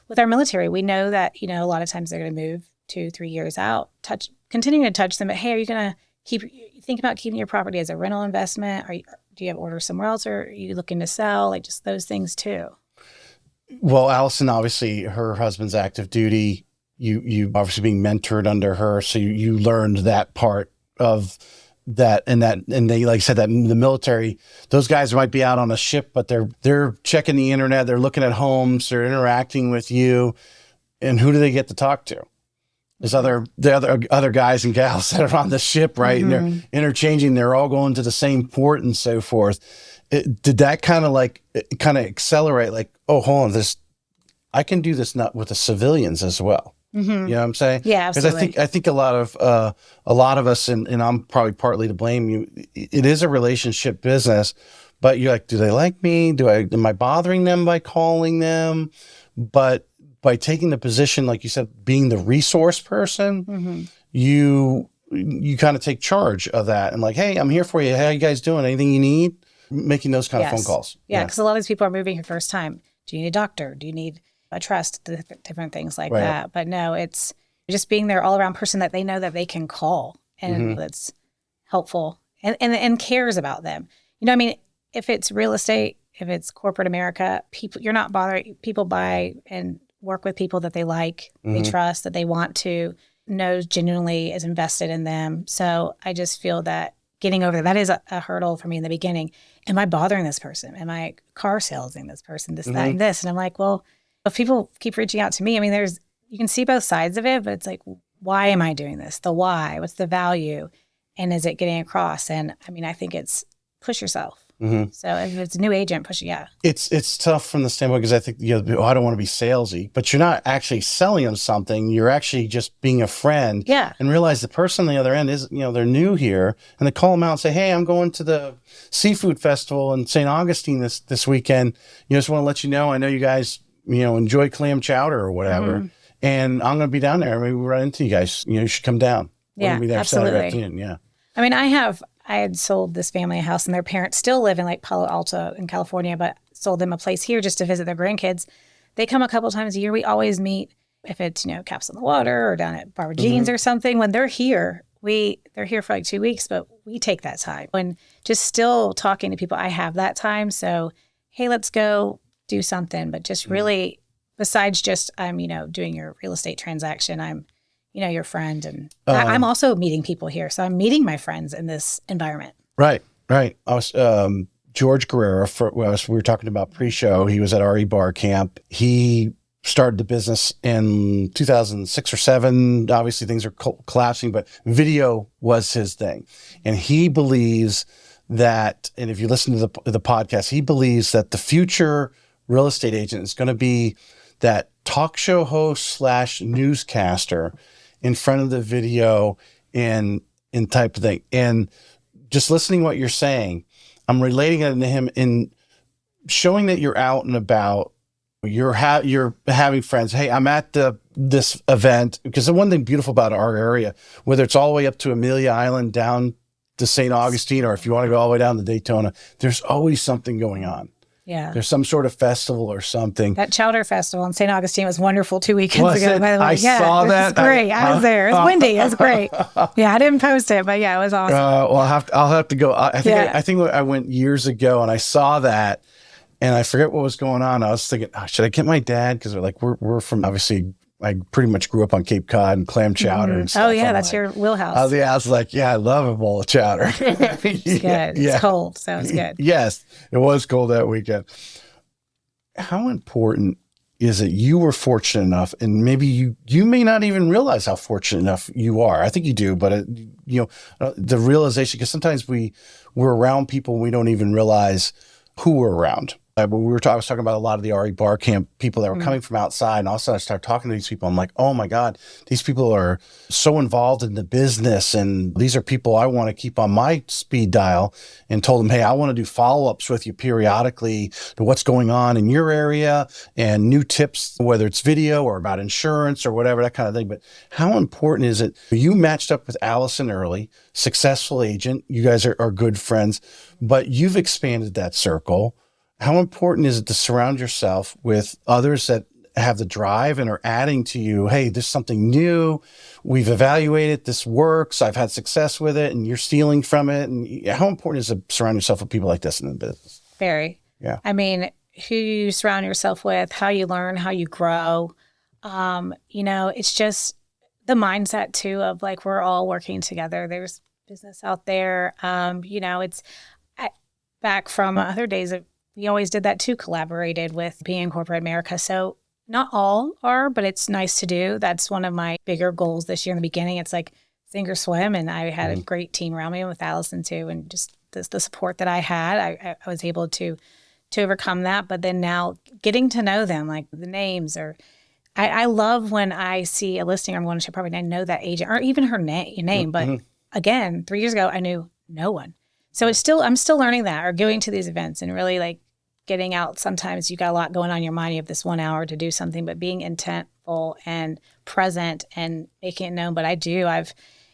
with our military, we know that a lot of times they're going to move 2-3 years out. Continuing to touch them. But hey, are you going to think about keeping your property as a rental investment? Do you have orders somewhere else, or are you looking to sell? Like just those things too. Well, Allison, obviously, her husband's active duty. You obviously being mentored under her, so you learned that part of that, and they, like I said, that the military, those guys might be out on a ship, but they're checking the internet, they're looking at homes, they're interacting with you, and who do they get to talk to? There's other guys and gals that are on the ship, right? And they're interchanging. They're all going to the same port and so forth. Did that kind of accelerate? Like, oh, hold on, I can do this not with the civilians as well. You know what I'm saying? Yeah, absolutely. Because I think a lot of us, and I'm probably partly to blame. It is a relationship business, but you're like, do they like me? Am I bothering them by calling them? But by taking the position, like you said, being the resource person, you kind of take charge of that and like, hey, I'm here for you. How you guys doing? Anything you need? Making those kind of phone calls. Yeah, because a lot of these people are moving for the first time. Do you need a doctor? Do you need a trust? Different things like that. But no, it's just being there all around person that they know that they can call and that's helpful and cares about them. You know, I mean, if it's real estate, if it's corporate America, you're not bothering. People buy and work with people that they like, they trust, that they want to, knows genuinely is invested in them. So I just feel that getting over that is a hurdle for me in the beginning. Am I bothering this person? Am I car salesing this person? This, that, and this? And I'm like, well, if people keep reaching out to me, I mean, you can see both sides of it, but it's like, why am I doing this? The why, what's the value? And is it getting across? And I mean, I think it's push yourself. So if it's a new agent, It's tough from the standpoint because I think, I don't want to be salesy, but you're not actually selling them something. You're actually just being a friend. Yeah. And realize the person on the other end is, they're new here, and they call them out and say, hey, I'm going to the seafood festival in St. Augustine this weekend. Just want to let you know, I know you guys, enjoy clam chowder or whatever. And I'm going to be down there. Maybe we'll run into you guys. You should come down. We're going to be there absolutely. Saturday afternoon. Yeah. I mean, I had sold this family a house, and their parents still live in like Palo Alto in California, but sold them a place here just to visit their grandkids. They come a couple times a year. We always meet, if it's, Caps on the Water or down at Barbara Jean's or something. When they're here, they're here for like 2 weeks, but we take that time. When just still talking to people, I have that time. So, hey, let's go do something. But just really, besides just I'm, doing your real estate transaction, I'm, your friend. And I'm also meeting people here. So I'm meeting my friends in this environment. Right. I was, George Guerrero, we were talking about pre-show. He was at RE Bar Camp. He started the business in 2006 or 7. Obviously things are collapsing, but video was his thing. And he believes that, and if you listen to the podcast, he believes that the future real estate agent is going to be that talk show host / newscaster in front of the video and type of thing. And just listening to what you're saying, I'm relating it to him in showing that you're out and about. You're having friends. Hey, I'm at this event, because the one thing beautiful about our area, whether it's all the way up to Amelia Island, down to St. Augustine, or if you want to go all the way down to Daytona, there's always something going on. Yeah. There's some sort of festival or something. That Chowder Festival in St. Augustine was wonderful 2 weekends ago, by the way. I saw that. It was great. I was there. It was windy. It was great. Yeah, I didn't post it, but yeah, it was awesome. Well, I'll have to go. I think I went years ago and I saw that, and I forget what was going on. I was thinking, should I get my dad? Because we're from, obviously, I pretty much grew up on Cape Cod and clam chowder and stuff. Oh, yeah, that's your wheelhouse. I was like, I love a bowl of chowder. It's good. Yeah. It's cold, so it's good. Yes, it was cold that weekend. How important is it you were fortunate enough, and maybe you may not even realize how fortunate enough you are. I think you do, but the realization, because sometimes we're around people and we don't even realize who we're around. I was talking about a lot of the RE Bar Camp people that were coming from outside, and also I started talking to these people. I'm like, oh my God, these people are so involved in the business, and these are people I want to keep on my speed dial. And told them, hey, I want to do follow-ups with you periodically to what's going on in your area and new tips, whether it's video or about insurance or whatever, that kind of thing. But how important is it? You matched up with Allison early, successful agent. You guys are good friends, but you've expanded that circle. How important is it to surround yourself with others that have the drive and are adding to you? Hey, there's something new. We've evaluated. This works. I've had success with it, and you're stealing from it. And how important is it to surround yourself with people like this in the business? Very. Yeah. I mean, who you surround yourself with, how you learn, how you grow. It's just the mindset too of like, we're all working together. There's business out there. It's back from other days of, we always did that too, collaborated with being in corporate America. So not all are, but it's nice to do. That's one of my bigger goals this year in the beginning. It's like sink or swim. And I had a great team around me with Allison too. And just the support that I had, I was able to overcome that. But then now getting to know them, like the names, or I love when I see a listing I'm going to show property and I know that agent or even her name. But again, 3 years ago, I knew no one. So I'm still learning that, or going to these events and really like getting out. Sometimes you got a lot going on in your mind. You have this 1 hour to do something, but being intentful and present and making it known. But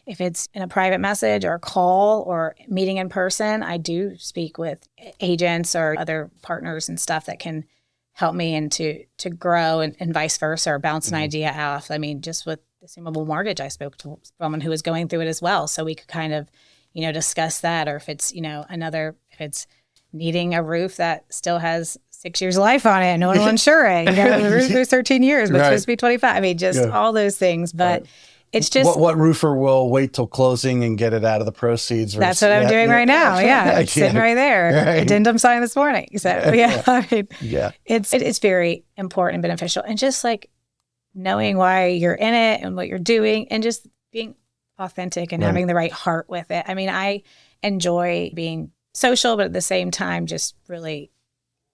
if it's in a private message or a call or meeting in person, I do speak with agents or other partners and stuff that can help me and to grow and vice versa, or bounce an idea off. I mean, just with assumable mortgage, I spoke to someone who was going through it as well. So we could kind of, discuss that, or if it's, if it's needing a roof that still has 6 years life on it, no one will insure it. The roof is 13 years, but it's supposed to be 25. I mean, just all those things. But it's just what roofer will wait till closing and get it out of the proceeds? That's what I'm doing right now. Yeah, it's sitting right there. Right. Addendum signed this morning. So I mean, it's very important and beneficial, and just like knowing why you're in it and what you're doing, and just being authentic and having the right heart with it. I mean, I enjoy being social, but at the same time, just really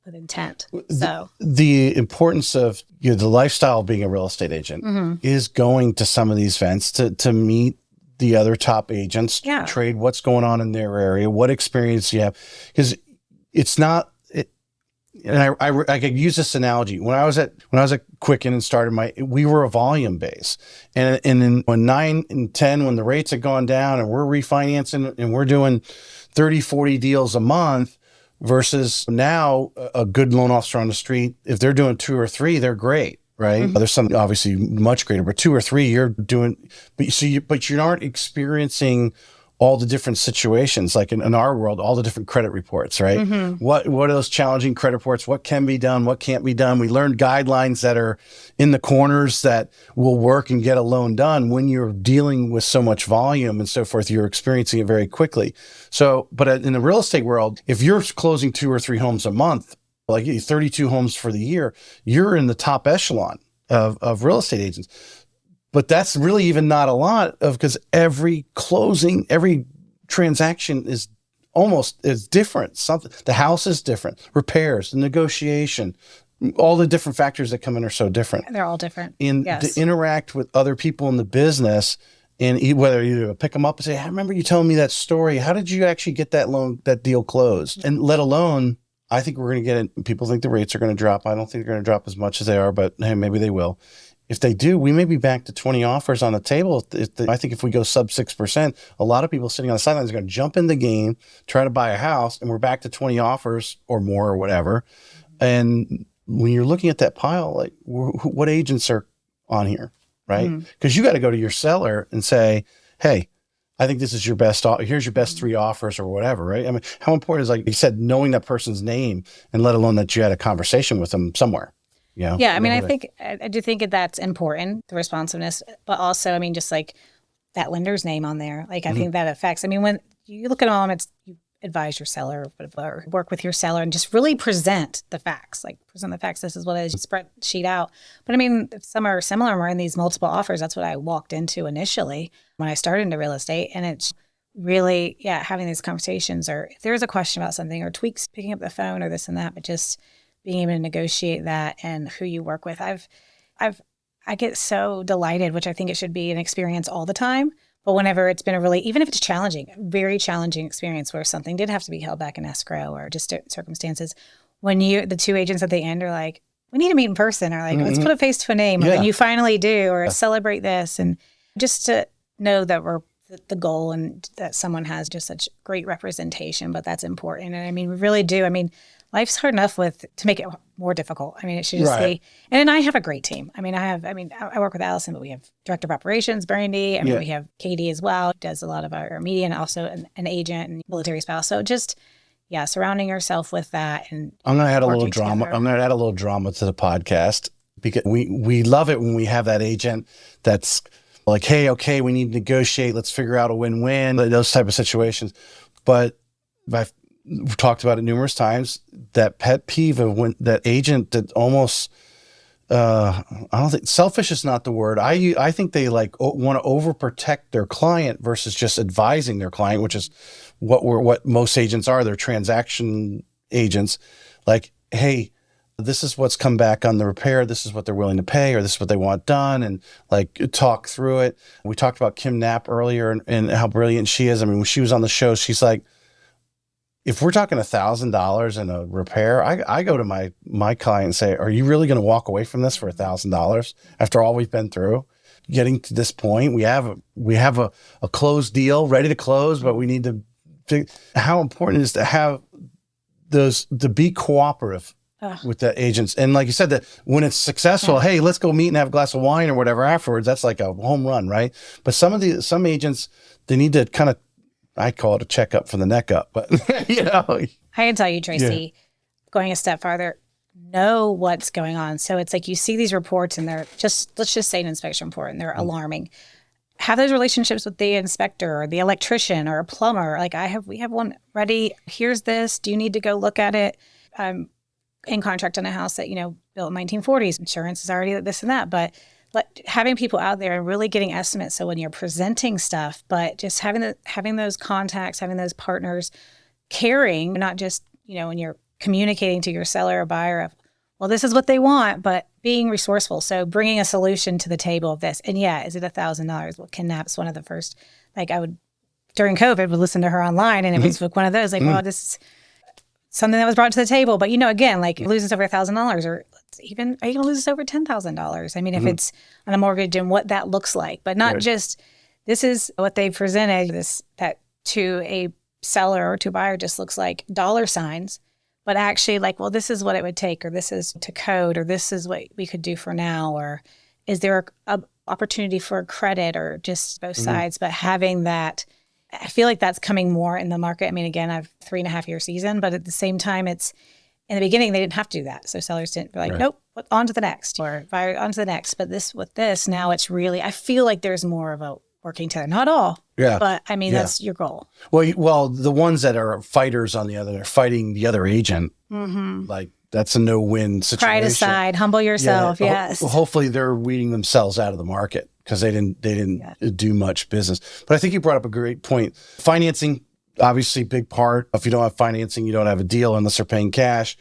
with intent. So the importance of the lifestyle of being a real estate agent is going to some of these events to meet the other top agents, trade what's going on in their area, what experience you have, because it's not. And I could use this analogy. When I was at Quicken and started we were a volume base, and then when 9 and 10, when the rates had gone down and we're refinancing and we're doing 30, 40 deals a month, versus now a good loan officer on the street, if they're doing 2 or 3, they're great, right? There's some obviously much greater, but 2 or 3 you're doing, but you aren't experiencing all the different situations, like in our world, all the different credit reports, right? What are those challenging credit reports? What can be done? What can't be done? We learned guidelines that are in the corners that will work and get a loan done. When you're dealing with so much volume and so forth, you're experiencing it very quickly. So, but in the real estate world, if you're closing 2 or 3 homes a month, like 32 homes for the year, you're in the top echelon of real estate agents. But that's really even not a lot because every closing, every transaction is different. The house is different, repairs, the negotiation, all the different factors that come in are so different. They're all different. And to interact with other people in the business, and whether you pick them up and say, I remember you telling me that story. How did you actually get that deal closed? And let alone, I think we're going to get it. People think the rates are going to drop. I don't think they're going to drop as much as they are, but hey, maybe they will. If they do, we may be back to 20 offers on the table. I think if we go sub 6%, a lot of people sitting on the sidelines are going to jump in the game, try to buy a house, and we're back to 20 offers or more or whatever. And when you're looking at that pile, like what agents are on here, right? Because you got to go to your seller and say, hey, I think this is your best, here's your best 3 offers or whatever, right? I mean, how important is, like you said, knowing that person's name, and let alone that you had a conversation with them somewhere? Yeah. I mean, I do think that's important, the responsiveness, but also, I mean, just like that lender's name on there, like I think that affects. I mean, when you look at them, you advise your seller or work with your seller and just really present the facts. This is what it is. Spreadsheet out. But I mean, if some are similar, we're in these multiple offers. That's what I walked into initially when I started into real estate, and it's really having these conversations, or if there's a question about something or tweaks, picking up the phone or this and that, but just being able to negotiate that and who you work with. I get so delighted, which I think it should be an experience all the time. But whenever it's been even if it's challenging, very challenging experience where something did have to be held back in escrow or just circumstances, when the 2 agents at the end are like, we need to meet in person, or like, let's put a face to a name, and you finally do, or celebrate this. And just to know that we're the goal and that someone has just such great representation, but that's important. And I mean, we really do. I mean, life's hard enough to make it more difficult. I mean, it should just be, and then I have a great team. I mean, I work with Allison, but we have director of operations, Brandy. I mean, we have Katie as well, does a lot of our media, and also an agent and military spouse. So just, surrounding yourself with that. And I'm going to add a little drama. I'm going to add a little drama to the podcast, because we love it when we have that agent that's like, hey, okay, we need to negotiate. Let's figure out a win-win, those type of situations. But we've talked about it numerous times, that pet peeve of when that agent that almost I don't think selfish is not the word. I think they like want to overprotect their client versus just advising their client, which is what most agents are. They're transaction agents. Like, hey, this is what's come back on the repair. This is what they're willing to pay, or this is what they want done, and like talk through it. We talked about Kim Knapp earlier and how brilliant she is. I mean, when she was on the show, she's like, if we're talking $1,000 in a repair, I go to my client and say, are you really going to walk away from this for $1,000 after all we've been through? Getting to this point, we have a closed deal ready to close, but we need to how important it is to have to be cooperative with the agents. And like you said, that when it's successful, hey, let's go meet and have a glass of wine or whatever afterwards. That's like a home run, right? But some agents, they need to kind of, I call it a checkup from the neck up, but I can tell you, Tracy, going a step farther, know what's going on. So it's like you see these reports and they're just, let's just say an inspection report, and they're alarming. Have those relationships with the inspector or the electrician or a plumber. Like we have one ready. Here's this. Do you need to go look at it? I'm in contract on a house that, built in 1940s. Insurance is already this and that, but having people out there and really getting estimates. So when you're presenting stuff, but just having those contacts, having those partners, caring, not just, when you're communicating to your seller or buyer of, well, this is what they want, but being resourceful. So bringing a solution to the table of this. And is it $1,000? Well, Kim Knapp's one of the first, I would, during COVID, would listen to her online, and it was one of those, well, this is something that was brought to the table. But, again, lose this over $1,000, or even, are you going to lose this over $10,000? I mean, if it's on a mortgage and what that looks like, but not just, this is what they presented, that to a seller or to a buyer just looks like dollar signs, but actually well, this is what it would take, or this is to code, or this is what we could do for now, or is there a opportunity for credit, or just both sides, but having that, I feel like that's coming more in the market. I mean, again, I have 3.5 year season, but at the same time, it's, in the beginning, they didn't have to do that. So sellers didn't be like, nope, on to the next, or buyer on to the next. But with this, now it's really, I feel like there's more of a working together. Not all, but I mean, that's your goal. Well, the ones that are fighters on the other, are fighting the other agent, that's a no-win situation. Pride aside, humble yourself, yes. Hopefully they're weeding themselves out of the market because they didn't do much business. But I think you brought up a great point. Financing, obviously big part. If you don't have financing, you don't have a deal unless they're paying cash.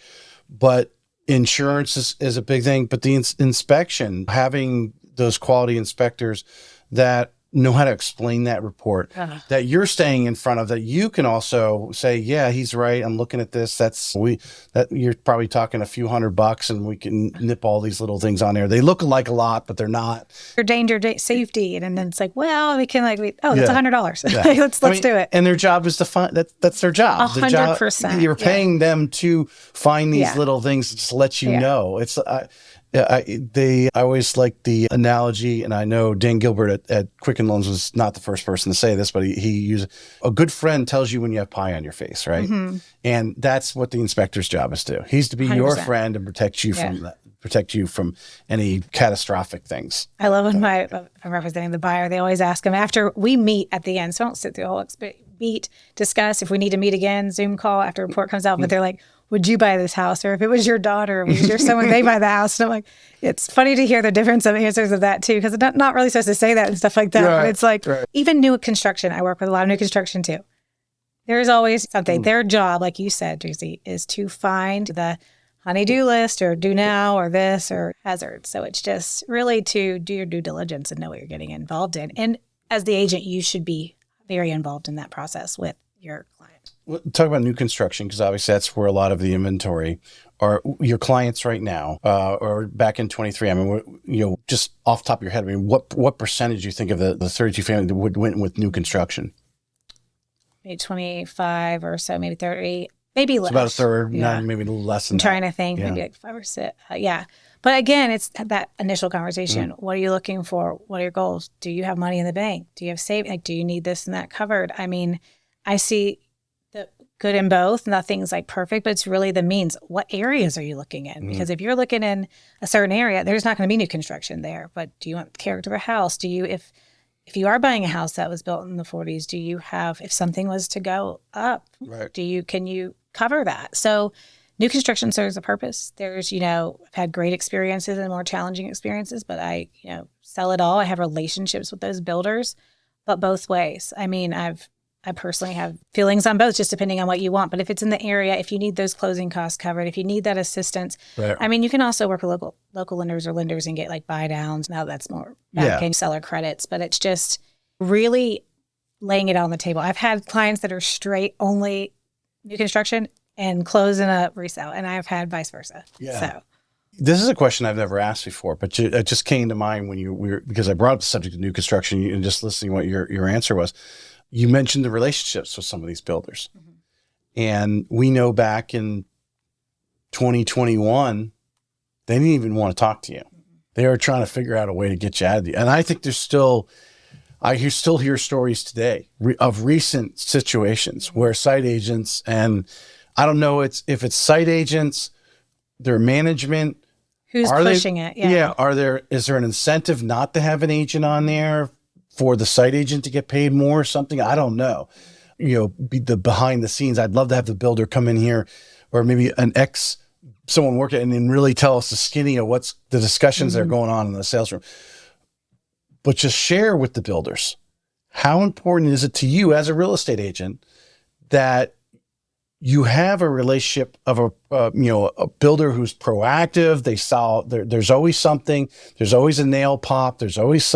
But insurance is a big thing. But the inspection, having those quality inspectors that know how to explain that report that you're staying in front of, that you can also say, yeah, he's right, I'm looking at this. That you're probably talking a few $100 and we can nip all these little things on there. They look like a lot, but they're not. Your danger, safety. And then it's well, we can that's $100. Yeah. let's do it. And their job is to find that's their job. 100%. You're paying them to find these little things to let you know. It's I always like the analogy, and I know Dan Gilbert at Quicken Loans was not the first person to say this, but he used, a good friend tells you when you have pie on your face, right? And that's what the inspector's job is to do. He's to be 100%. Your friend and protect you from that. Protect you from any catastrophic things. I love when I'm representing the buyer, they always ask them after we meet at the end. So I don't sit through the whole meet, discuss if we need to meet again, Zoom call after a report comes out. But they're like, would you buy this house? Or if it was your daughter, or was your someone, they buy the house. And I'm like, it's funny to hear the difference of answers of that too, because I'm not really supposed to say that and stuff like that. Right, but it's like, even new construction, I work with a lot of new construction too. There's always something. Their job, like you said, Tracy, is to find the honey-do list, or do now, or this, or hazard. So it's just really to do your due diligence and know what you're getting involved in. And as the agent, you should be very involved in that process with your client. Talk about new construction, because obviously that's where a lot of the inventory are. Your clients right now, or back in 23. I mean, just off the top of your head, I mean, what percentage do you think of the 32 family that went with new construction? Maybe 25 or so, maybe 30. Maybe less. It's about a third, maybe a little less than that. I'm trying to think, maybe like 5 or 6. But again, it's that initial conversation. What are you looking for? What are your goals? Do you have money in the bank? Do you have savings? Do you need this and that covered? I mean, I see the good in both. Nothing's perfect, but it's really the means. What areas are you looking in? Because if you're looking in a certain area, there's not going to be new construction there. But do you want the character of a house? Do you, if you are buying a house that was built in the 40s, do you have, if something was to go up, can you cover that? So new construction serves a purpose. There's, I've had great experiences and more challenging experiences, but I, sell it all. I have relationships with those builders, but both ways. I mean, I personally have feelings on both, just depending on what you want. But if it's in the area, if you need those closing costs covered, if you need that assistance, Right. I mean, you can also work with local lenders or lenders and get like buy downs. Now that's more back end seller credits, but it's just really laying it on the table. I've had clients that are straight only new construction and close in a resale, and I've had vice versa. Yeah. So this is a question I've never asked before, but it just came to mind when because I brought up the subject of new construction and just listening to what your answer was. You mentioned the relationships with some of these builders. Mm-hmm. And we know back in 2021, they didn't even want to talk to you. Mm-hmm. They were trying to figure out a way to get you out of the, and I think I still hear stories today of recent situations mm-hmm. where site agents, and I don't know if it's site agents, their management. Who's pushing it? Yeah. Is there an incentive not to have an agent on there for the site agent to get paid more or something? I don't know. Be the behind the scenes. I'd love to have the builder come in here, or maybe someone work it and then really tell us the skinny of what's the discussions mm-hmm. that are going on in the sales room. But just share with the builders, how important is it to you as a real estate agent that you have a relationship of a builder who's proactive. They solve, there's always something, there's always a nail pop. There's always,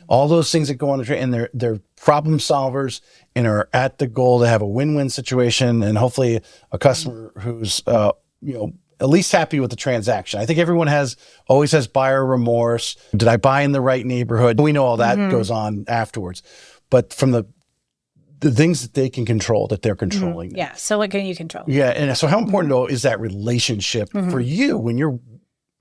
all those things that go on the train, and they're problem solvers and are at the goal to have a win-win situation. And hopefully a customer who's, at least happy with the transaction. I think everyone always has buyer remorse. Did I buy in the right neighborhood? We know all that mm-hmm. goes on afterwards, but from the things that they can control, that they're controlling. Mm-hmm. Yeah. So what can you control? Yeah. And so how important though is that relationship mm-hmm. for you when you're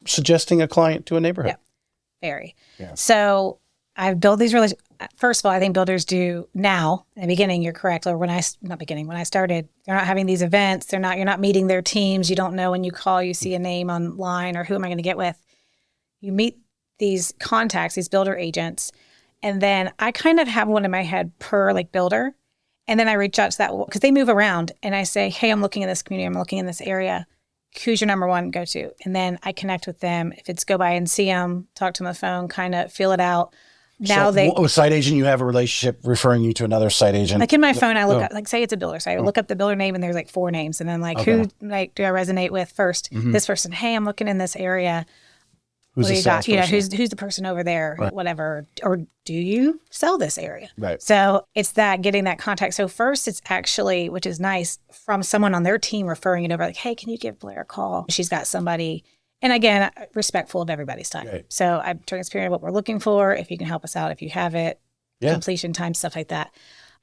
suggesting a client to a neighborhood? Yeah. Very. Yeah. So I've built these relationships. First of all, I think builders do now. In the beginning, you're correct. Or when I started, they're not having these events. You're not meeting their teams. You don't know when you call, you see a name online, or who am I going to get with? You meet these contacts, these builder agents. And then I kind of have one in my head per builder. And then I reach out to that because they move around, and I say, hey, I'm looking in this community. I'm looking in this area. Who's your number one go-to? And then I connect with them. If it's go by and see them, talk to them on the phone, kind of feel it out. Now site agent, you have a relationship referring you to another site agent. In my phone, I look up, say it's a builder. So I look up the builder name, and there's 4 names. And then who do I resonate with first? Mm-hmm. This person. Hey, I'm looking in this area. Who's the salesperson? Who's the person over there, right. Whatever. Or do you sell this area? Right. So it's getting that contact. So first it's actually, which is nice, from someone on their team referring it over, hey, can you give Blair a call? She's got somebody. And again, respectful of everybody's time. Right. So I'm transparent what we're looking for. If you can help us out, if you have it, completion time, stuff like that.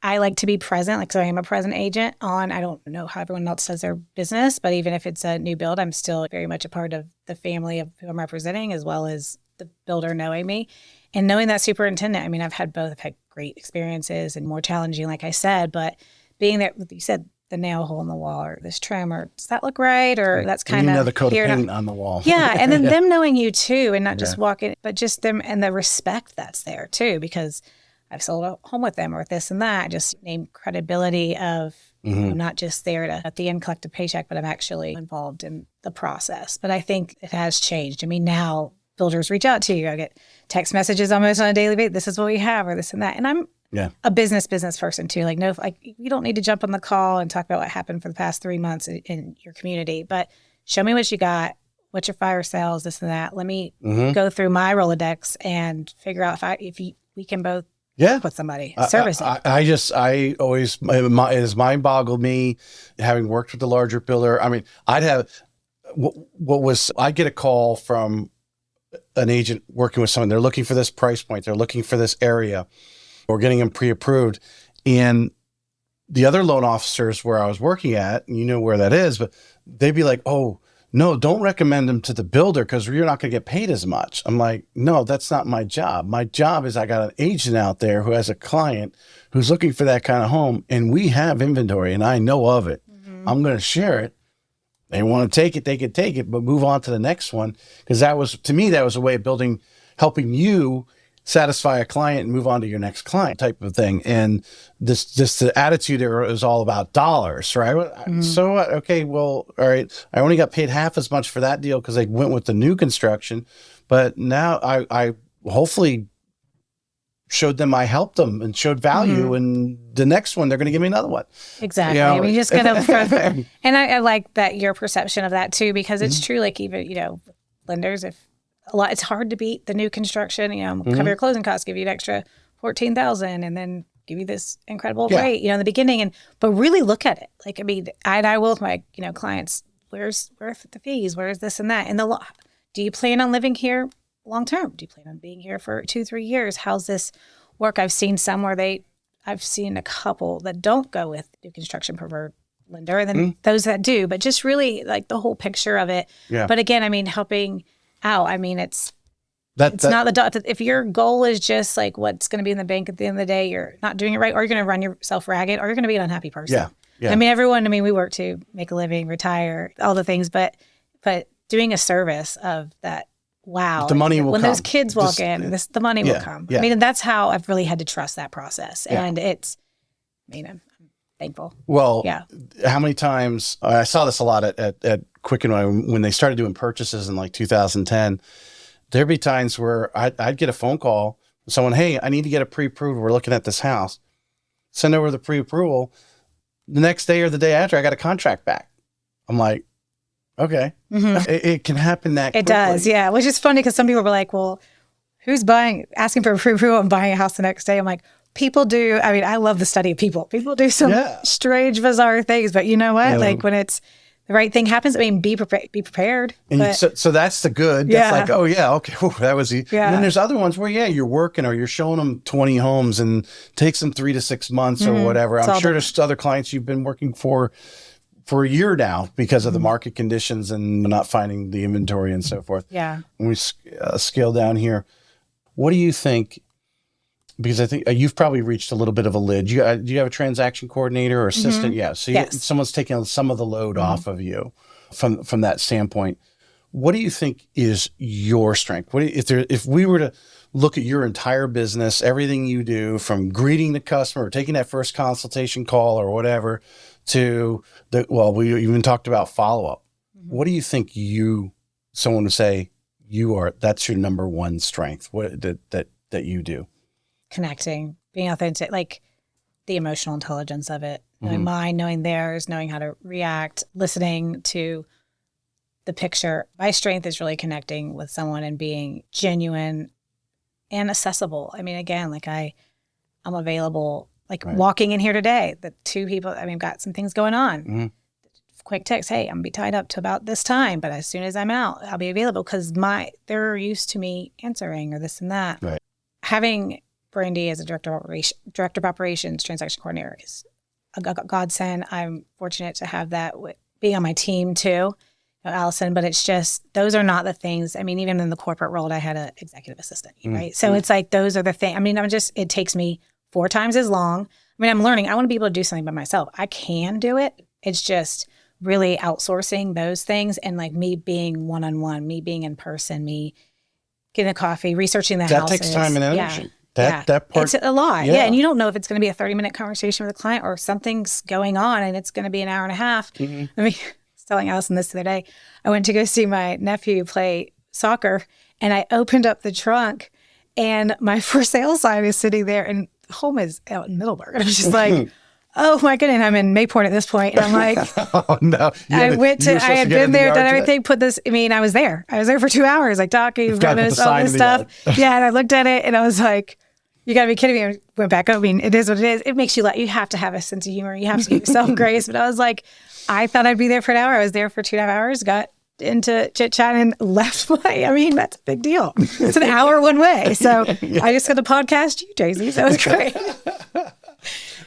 I like to be present, so I am a present agent I don't know how everyone else does their business, but even if it's a new build, I'm still very much a part of the family of who I'm representing, as well as the builder knowing me. And knowing that superintendent, I've had both. I've had great experiences and more challenging, like I said, but being there, you said the nail hole in the wall or this trim, or does that look right? Or that's kind of another coat of paint on the wall. Yeah. And then them knowing you too, and not just walking, but just them and the respect that's there too, because I've sold a home with them or with this and that. Just name credibility of I'm not just there to at the end collect a paycheck, but I'm actually involved in the process. But I think it has changed. Now builders reach out to you. I get text messages almost on a daily basis. This is what we have, or this and that. And I'm a business person too. You don't need to jump on the call and talk about what happened for the past 3 months in your community, but show me what you got. What's your fire sales, this and that. Let me go through my Rolodex and figure out if we can both with somebody, service it. I always, it has mind boggled me, having worked with the larger builder. I'd get a call from an agent working with someone. They're looking for this price point. They're looking for this area. We're getting them pre-approved. And the other loan officers where I was working at, and you know where that is, but they'd be like, oh, no, don't recommend them to the builder because you're not going to get paid as much. I'm like, no, that's not my job. My job is I got an agent out there who has a client who's looking for that kind of home, and we have inventory, and I know of it. Mm-hmm. I'm going to share it. They want to take it, they can take it, but move on to the next one. Because that was a way of helping you satisfy a client and move on to your next client type of thing. And the attitude there is all about dollars, right? So what? Okay, well, all right. I only got paid half as much for that deal because they went with the new construction. But now I hopefully showed them I helped them and showed value. And the next one, they're going to give me another one. Exactly. I mean, you just got to, and I like that your perception of that too, because it's true. Like even, lenders, it's hard to beat the new construction, cover your closing costs, give you an extra $14,000 and then give you this incredible rate, in the beginning. But really look at it. Like, I mean, I will with my, clients, where's the fees? Where's this and that? And do you plan on living here long term? Do you plan on being here for 2-3 years? How's this work? I've seen some where I've seen a couple that don't go with new construction preferred lender, and then those that do, but just really like the whole picture of it. Yeah. But again, I mean, helping out. I mean, it's not if your goal is just like what's going to be in the bank at the end of the day, you're not doing it right, or you're going to run yourself ragged, or you're going to be an unhappy person. Yeah. Yeah. I mean, we work to make a living, retire, all the things, but doing a service of that. Wow. The money will come. When those kids walk in, the money will come. Yeah. I mean, and that's how I've really had to trust that process. Yeah. And I'm thankful. Well, how many times, I saw this a lot at Quicken when they started doing purchases in like 2010, there'd be times where I'd get a phone call from someone, hey, I need to get a pre-approved. We're looking at this house. Send over the pre-approval. The next day or the day after, I got a contract back. I'm like, okay. It can happen that quickly. It does, yeah. Which is funny because some people were like, well, who's asking for a pre-approval and buying a house the next day? I'm like, people do. I mean, I love the study of people. People do some strange, bizarre things, but you know what? Yeah. Like when it's the right thing happens, I mean, be prepared. And so that's the good. That's like, oh yeah, okay, that was easy. Yeah. And then there's other ones where you're working or you're showing them 20 homes and takes them 3 to 6 months or whatever. I'm sure there's other clients you've been working for a year now because of the market conditions and not finding the inventory and so forth. Yeah. When we scale down here, what do you think? Because I think you've probably reached a little bit of a lid. Do you have a transaction coordinator or assistant? Yeah. So someone's taking some of the load off of you from that standpoint. What do you think is your strength? If we were to look at your entire business, everything you do from greeting the customer, taking that first consultation call or whatever, to we even talked about follow-up. What do you think someone would say that's your number one strength, that you do? Connecting, being authentic, like the emotional intelligence of it, knowing mine, knowing theirs, knowing how to react, listening to the picture. My strength is really connecting with someone and being genuine and accessible. I mean, again, like I'm available. Like walking in here today, the two people, I mean, got some things going on. Quick text, hey, I'm going to be tied up to about this time, but as soon as I'm out, I'll be available because they're used to me answering or this and that. Right. Having Brandy as a director of operations, transaction coordinator is a godsend. I'm fortunate to have that being on my team too, Allison, but it's just, those are not the things. I mean, even in the corporate world, I had an executive assistant, right? So it's like, those are the things. I mean, it takes me 4 times as long. I mean, I'm learning. I want to be able to do something by myself. I can do it. It's just really outsourcing those things and like me being one-on-one, me being in person, me getting a coffee, researching the houses. That takes time and energy. That part. It's a lot. Yeah. And you don't know if it's going to be a 30-minute conversation with a client or something's going on and it's going to be an hour and a half. I mean, I was telling Allison this the other day. I went to go see my nephew play soccer and I opened up the trunk and my for sale sign is sitting there and home is out in Middleburg. And I was just like, oh my goodness, I'm in Mayport at this point. And I'm like, oh no. I had been there, done everything, I was there. I was there for 2 hours, like talking, all this stuff. Yeah. And I looked at it and I was like, you gotta be kidding me. I went back. I mean, it is what it is. It makes you you have to have a sense of humor. You have to give yourself grace. But I was like, I thought I'd be there for an hour. I was there for 2.5 hours, got into chit chat and left. I mean, that's a big deal. It's an hour one way. So I just got to podcast you, Tracy. So it was great.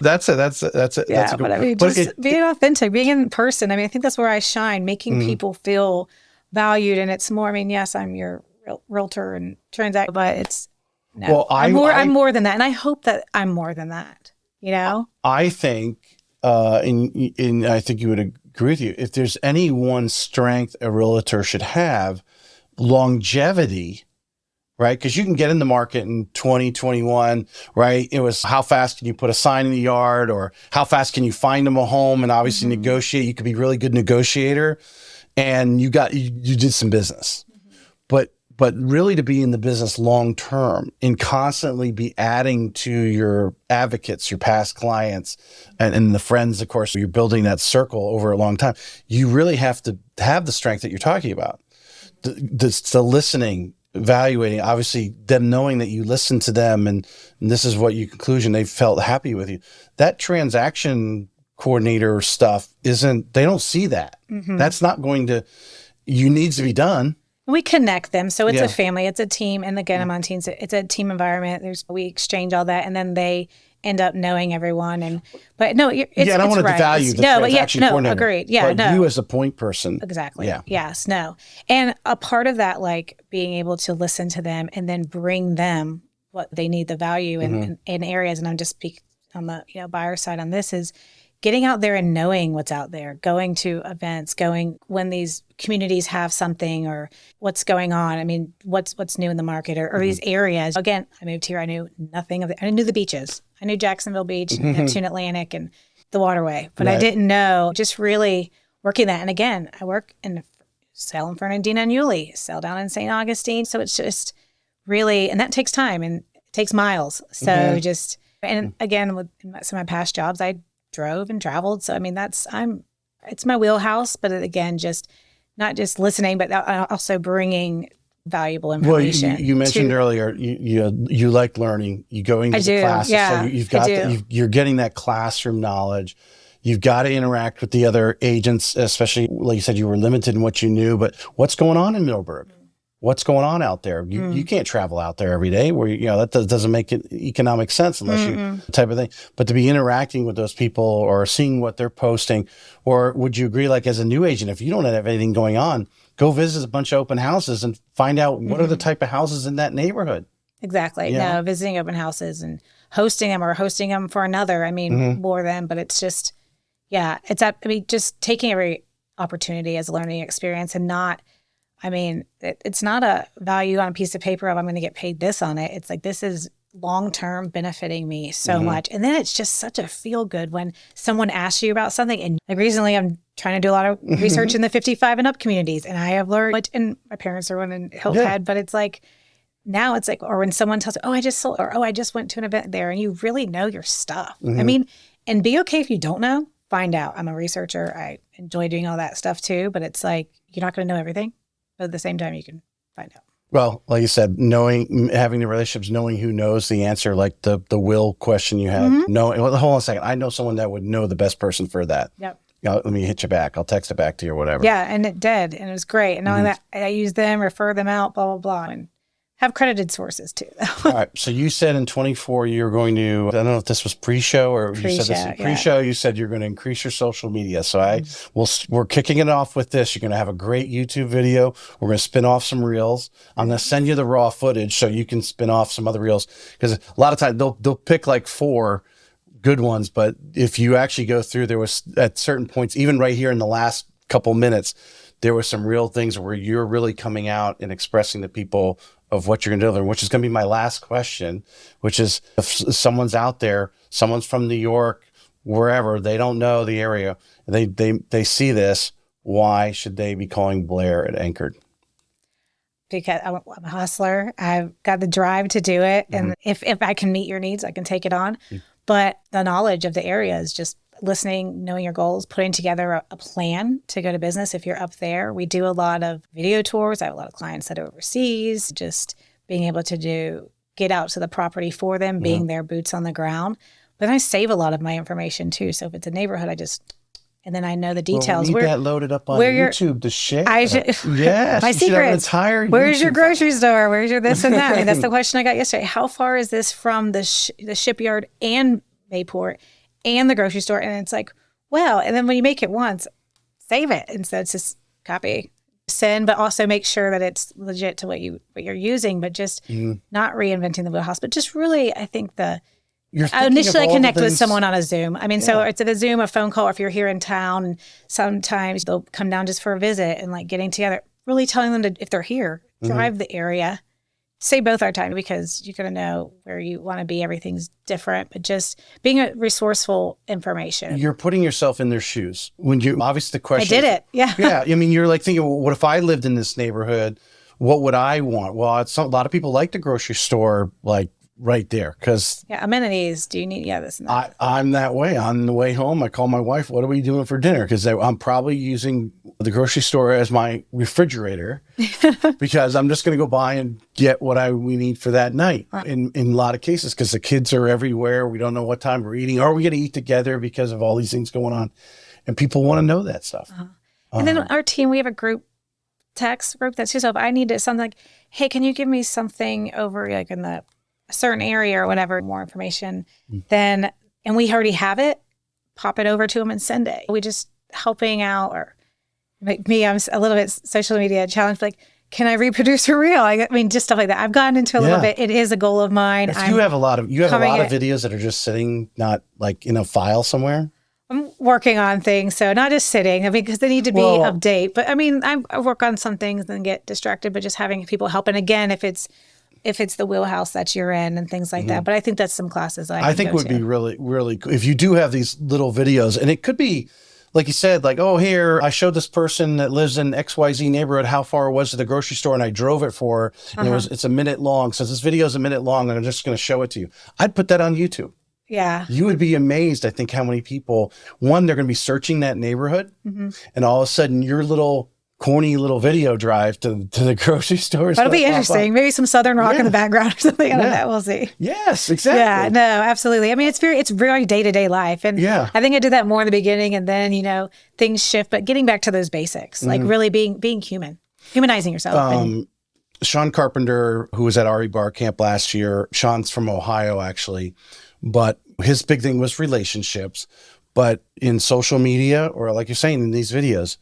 That's it. Yeah, but I mean, just being authentic, being in person. I mean, I think that's where I shine, making people feel valued. And it's more, I mean, yes, I'm your realtor and transact, but it's, no, well, I'm more than that. And I hope that I'm more than that, I think, and I think you would agree with you, if there's any one strength a realtor should have, longevity right? Because you can get in the market in 2021, right? It was how fast can you put a sign in the yard, or how fast can you find them a home, and obviously negotiate. You could be a really good negotiator, and you did some business. But really to be in the business long term and constantly be adding to your advocates, your past clients, and the friends, of course, you're building that circle over a long time. You really have to have the strength that you're talking about. The listening, evaluating, obviously them knowing that you listen to them, and this is what your conclusion, they felt happy with you. That transaction coordinator stuff they don't see that. That's not going to, needs to be done. We connect them. So it's a family, it's a team. And again, I'm on teams. It's a team environment. We exchange all that, and then they end up knowing everyone. But no, it's I don't want to devalue the transaction coordinator. Agreed. Yeah, but you as a point person. Exactly. Yeah. Yes, no. And a part of that, like being able to listen to them and then bring them what they need, the value in areas. And I'm just speaking on the buyer side on this, is getting out there and knowing what's out there, going to events, going when these communities have something or what's going on. I mean, what's new in the market or these areas. Again, I moved here. I knew nothing of it. I knew the beaches. I knew Jacksonville Beach, Neptune Atlantic, and the waterway. But I didn't know, just really working that. And again, I work in sell in Fernandina and Yulee, sell down in St. Augustine. So it's just really, and that takes time and it takes miles. So and again, with some of my past jobs, I drove and traveled. So, I mean, it's my wheelhouse, but again, just not just listening, but also bringing valuable information. Well, you mentioned earlier, you like learning, you going to the classes. So you're getting that classroom knowledge. You've got to interact with the other agents, especially like you said, you were limited in what you knew, but what's going on in Middleburg? What's going on out there? You can't travel out there every day where, that doesn't make it economic sense unless you type of thing. But to be interacting with those people or seeing what they're posting, or would you agree, like as a new agent, if you don't have anything going on, go visit a bunch of open houses and find out what are the type of houses in that neighborhood. Exactly. No, visiting open houses and hosting them for another. I mean, more than, but it's just, just taking every opportunity as a learning experience and not, it's not a value on a piece of paper of I'm going to get paid this on it. It's like, this is long-term benefiting me so much. And then it's just such a feel good when someone asks you about something. And like recently I'm trying to do a lot of research in the 55 and up communities. And I have learned, and my parents are one in Hilton Head, but it's like, now it's like, or when someone tells you, I just sold, or I just went to an event there, and you really know your stuff. And be okay if you don't know, find out. I'm a researcher. I enjoy doing all that stuff too, but it's like, you're not going to know everything. But at the same time, you can find out. Well, like you said, having the relationships, knowing who knows the answer, like the will question you had. Hold on a second. I know someone that would know the best person for that. Yep. Let me hit you back. I'll text it back to you or whatever. Yeah, and it did. And it was great. And knowing that I use them, refer them out, blah, blah, blah. And have credited sources too. All right. So you said in 24, you're going to, I don't know if this was pre-show or you said this in pre-show, you said you're going to increase your social media. So we're kicking it off with this. You're going to have a great YouTube video. We're going to spin off some reels. I'm going to send you the raw footage so you can spin off some other reels. Because a lot of times they'll pick like 4 good ones. But if you actually go through, there was at certain points, even right here in the last couple minutes, there were some real things where you're really coming out and expressing to people of what you're going to deliver, which is going to be my last question, which is if someone's out there, someone's from New York, wherever, they don't know the area, they see this, why should they be calling Blair at Anchored? Because I'm a hustler. I've got the drive to do it. And if I can meet your needs, I can take it on. But the knowledge of the area is just listening, knowing your goals, putting together a plan to go to business if you're up there. We do a lot of video tours. I have a lot of clients that are overseas, just being able to get out to the property for them, being their boots on the ground. But I save a lot of my information too. So if it's a neighborhood, and then I know the details. Well, we need that loaded up on YouTube to share. Yes. My secret. Where's your grocery file. store? Where's your this and that? I mean, that's the question I got yesterday. How far is this from the shipyard and Bayport and the grocery store? And it's like, well, and then when you make it once, save it. And so it's just copy, send, but also make sure that it's legit to what you're using, but just not reinventing the wheelhouse, but just really, I think initially I connect with someone on a Zoom. I mean, so it's at a Zoom, a phone call, or if you're here in town, and sometimes they'll come down just for a visit and like getting together, really telling them to, if they're here, drive the area, save both our time because you're going to know where you want to be. Everything's different, but just being a resourceful information. You're putting yourself in their shoes. When you, obviously the question. I did it. Yeah. Yeah. I mean, you're like thinking, well, what if I lived in this neighborhood? What would I want? Well, a lot of people like the grocery store, like right there. Cause amenities. Do you need, this and that. I'm that way. On the way home, I call my wife, what are we doing for dinner? Cause I'm probably using the grocery store as my refrigerator because I'm just going to go by and get what we need for that night in a lot of cases, because the kids are everywhere. We don't know what time we're eating. Are we going to eat together because of all these things going on? And people want to know that stuff. And then our team, we have a group text group that's just, if I need something like, hey, can you give me something over like in the certain area or whatever, more information, then, and we already have it, pop it over to them and send it. We just helping out, or like me, I'm a little bit social media challenged, like, can I reproduce a reel? I mean, just stuff like that. I've gotten into a little bit. It is a goal of mine. You have a lot of videos that are just sitting, not like in a file somewhere. I'm working on things, so not just sitting. I mean, because they need to be update. But I mean, I work on some things and get distracted. But just having people help, and again, if it's the wheelhouse that you're in and things like that. But I think that's some classes I think would be really, really cool if you do have these little videos, and it could be like you said, like, oh, here I showed this person that lives in XYZ neighborhood how far it was to the grocery store, and I drove it for her, and it's a minute long. So this video is a minute long, and I'm just going to show it to you. I'd put that on YouTube. Yeah. You would be amazed, I think, how many people, one, they're going to be searching that neighborhood, and all of a sudden your little corny little video drive to the grocery store. That'll be interesting. Maybe some Southern rock in the background or something. I don't know. We'll see. Yes, exactly. Yeah, no, absolutely. I mean, it's very day-to-day life. And I think I did that more in the beginning, and then, things shift, but getting back to those basics, like really being human, humanizing yourself. Sean Carpenter, who was at RE Bar Camp last year, Sean's from Ohio, actually. But his big thing was relationships. But in social media, or like you're saying in these videos,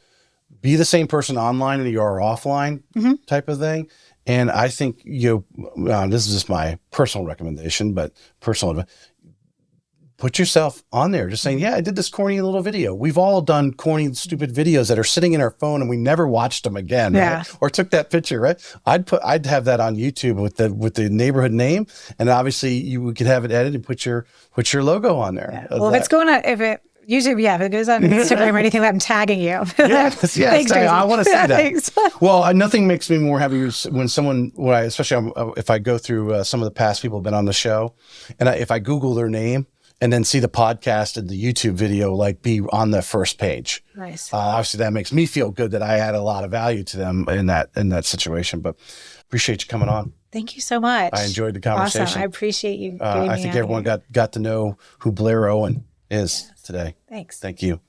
be the same person online as you are offline type of thing. And I think this is just my personal recommendation, but put yourself on there just saying, I did this corny little video. We've all done corny, stupid videos that are sitting in our phone and we never watched them again, right? Or took that picture, right? I'd have that on YouTube with the neighborhood name. And obviously you could have it edited and put your logo on there. Yeah. Well, if it goes on Instagram or anything, I'm tagging you. Yes, Thanks, I want to see that. Thanks. Well, nothing makes me more happy especially if I go through some of the past people who've been on the show, and if I Google their name and then see the podcast and the YouTube video like be on the first page. Nice. Obviously, that makes me feel good that I add a lot of value to them in that situation. But appreciate you coming on. Thank you so much. I enjoyed the conversation. Awesome. I appreciate you getting me I think everyone got to know who Blair Owen is today. Thanks. Thank you.